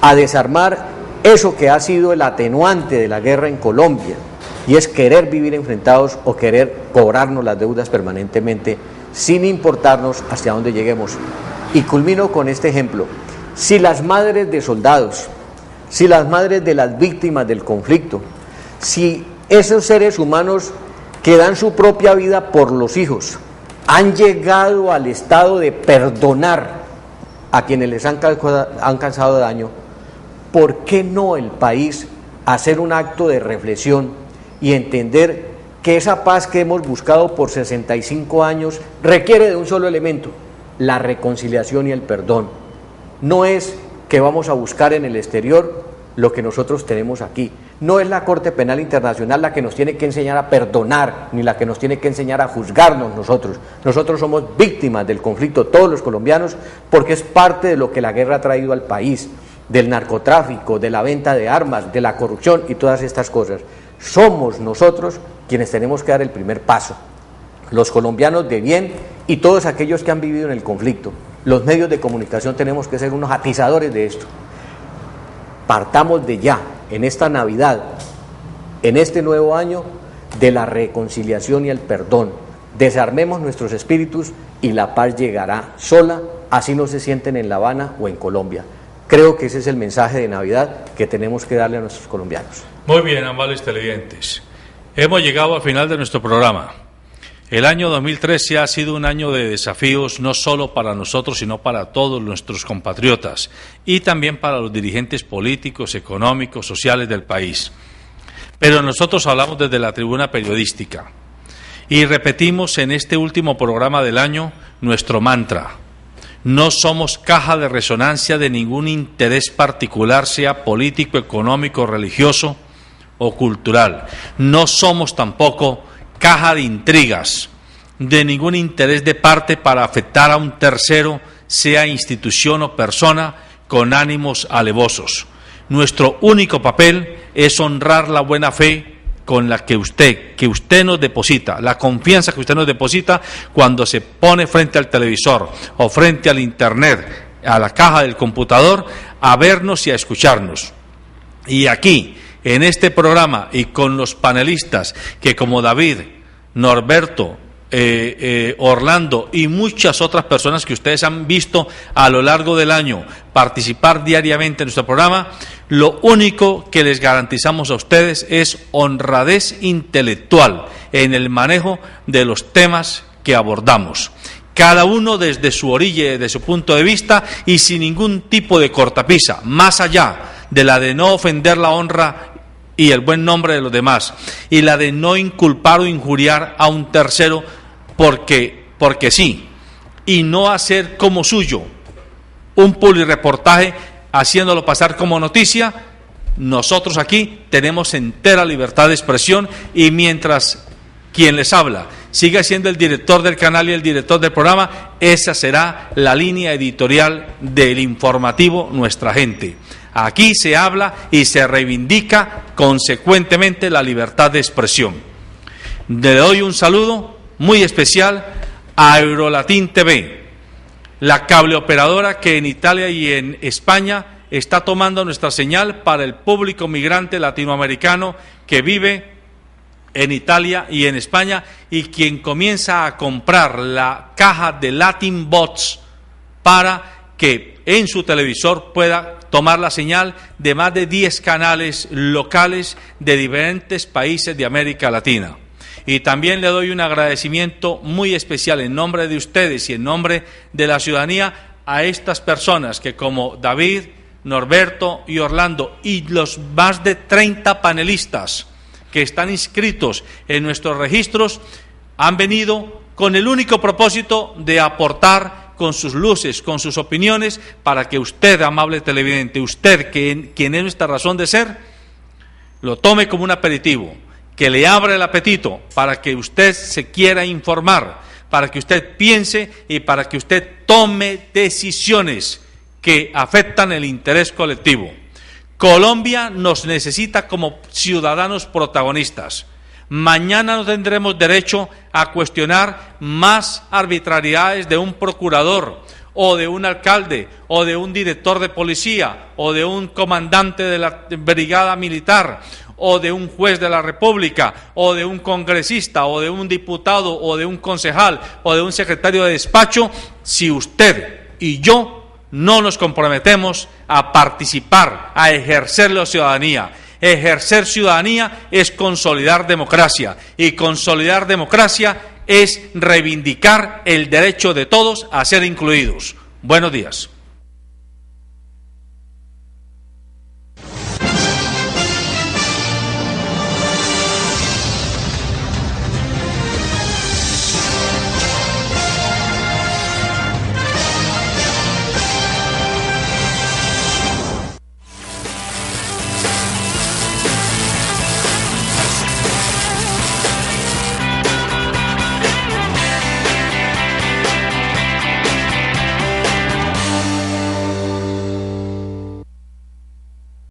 a desarmar eso que ha sido el atenuante de la guerra en Colombia, y es querer vivir enfrentados o querer cobrarnos las deudas permanentemente, sin importarnos hacia dónde lleguemos. Y culmino con este ejemplo: si las madres de soldados, si las madres de las víctimas del conflicto, si esos seres humanos que dan su propia vida por los hijos han llegado al estado de perdonar a quienes les han causado daño, ¿por qué no el país hacer un acto de reflexión y entender que esa paz que hemos buscado por 65 años requiere de un solo elemento: la reconciliación y el perdón? No es que vamos a buscar en el exterior lo que nosotros tenemos aquí. No es la Corte Penal Internacional la que nos tiene que enseñar a perdonar, ni la que nos tiene que enseñar a juzgarnos nosotros. Nosotros somos víctimas del conflicto, todos los colombianos, porque es parte de lo que la guerra ha traído al país, del narcotráfico, de la venta de armas, de la corrupción y todas estas cosas. Somos nosotros quienes tenemos que dar el primer paso, los colombianos de bien y todos aquellos que han vivido en el conflicto. Los medios de comunicación tenemos que ser unos atizadores de esto. Partamos de ya, en esta Navidad, en este nuevo año, de la reconciliación y el perdón. Desarmemos nuestros espíritus y la paz llegará sola, así no se sienten en La Habana o en Colombia. Creo que ese es el mensaje de Navidad que tenemos que darle a nuestros colombianos. Muy bien, amables televidentes. Hemos llegado al final de nuestro programa. El año 2013 ha sido un año de desafíos no solo para nosotros, sino para todos nuestros compatriotas y también para los dirigentes políticos, económicos, sociales del país. Pero nosotros hablamos desde la tribuna periodística y repetimos en este último programa del año nuestro mantra: no somos caja de resonancia de ningún interés particular, sea político, económico, religioso o cultural. No somos tampoco caja de intrigas, de ningún interés de parte para afectar a un tercero, sea institución o persona, con ánimos alevosos. Nuestro único papel es honrar la buena fe con la que usted nos deposita, la confianza que usted nos deposita cuando se pone frente al televisor o frente al internet, a la caja del computador, a vernos y a escucharnos. Y aquí, en este programa y con los panelistas que, como David, Norberto, Orlando y muchas otras personas que ustedes han visto a lo largo del año participar diariamente en nuestro programa, lo único que les garantizamos a ustedes es honradez intelectual en el manejo de los temas que abordamos. Cada uno desde su orilla, desde su punto de vista y sin ningún tipo de cortapisa, más allá de la de no ofender la honra y el buen nombre de los demás, y la de no inculpar o injuriar a un tercero porque sí, y no hacer como suyo un publireportaje haciéndolo pasar como noticia. Nosotros aquí tenemos entera libertad de expresión y mientras quien les habla siga siendo el director del canal y el director del programa, esa será la línea editorial del informativo Nuestra Gente. Aquí se habla y se reivindica consecuentemente la libertad de expresión. Le doy un saludo muy especial a Eurolatin TV, la cableoperadora que en Italia y en España está tomando nuestra señal para el público migrante latinoamericano que vive en Italia y en España, y quien comienza a comprar la caja de Latin Box para que en su televisor pueda tomar la señal de más de 10 canales locales de diferentes países de América Latina. Y también le doy un agradecimiento muy especial en nombre de ustedes y en nombre de la ciudadanía a estas personas que, como David, Norberto y Orlando y los más de 30 panelistas que están inscritos en nuestros registros, han venido con el único propósito de aportar con sus luces, con sus opiniones, para que usted, amable televidente, usted, quien es nuestra razón de ser, lo tome como un aperitivo, que le abra el apetito para que usted se quiera informar, para que usted piense y para que usted tome decisiones que afectan el interés colectivo. Colombia nos necesita como ciudadanos protagonistas. Mañana no tendremos derecho a cuestionar más arbitrariedades de un procurador o de un alcalde o de un director de policía o de un comandante de la brigada militar o de un juez de la República o de un congresista o de un diputado o de un concejal o de un secretario de despacho, si usted y yo no nos comprometemos a participar, a ejercer la ciudadanía. Ejercer ciudadanía es consolidar democracia, y consolidar democracia es reivindicar el derecho de todos a ser incluidos. Buenos días.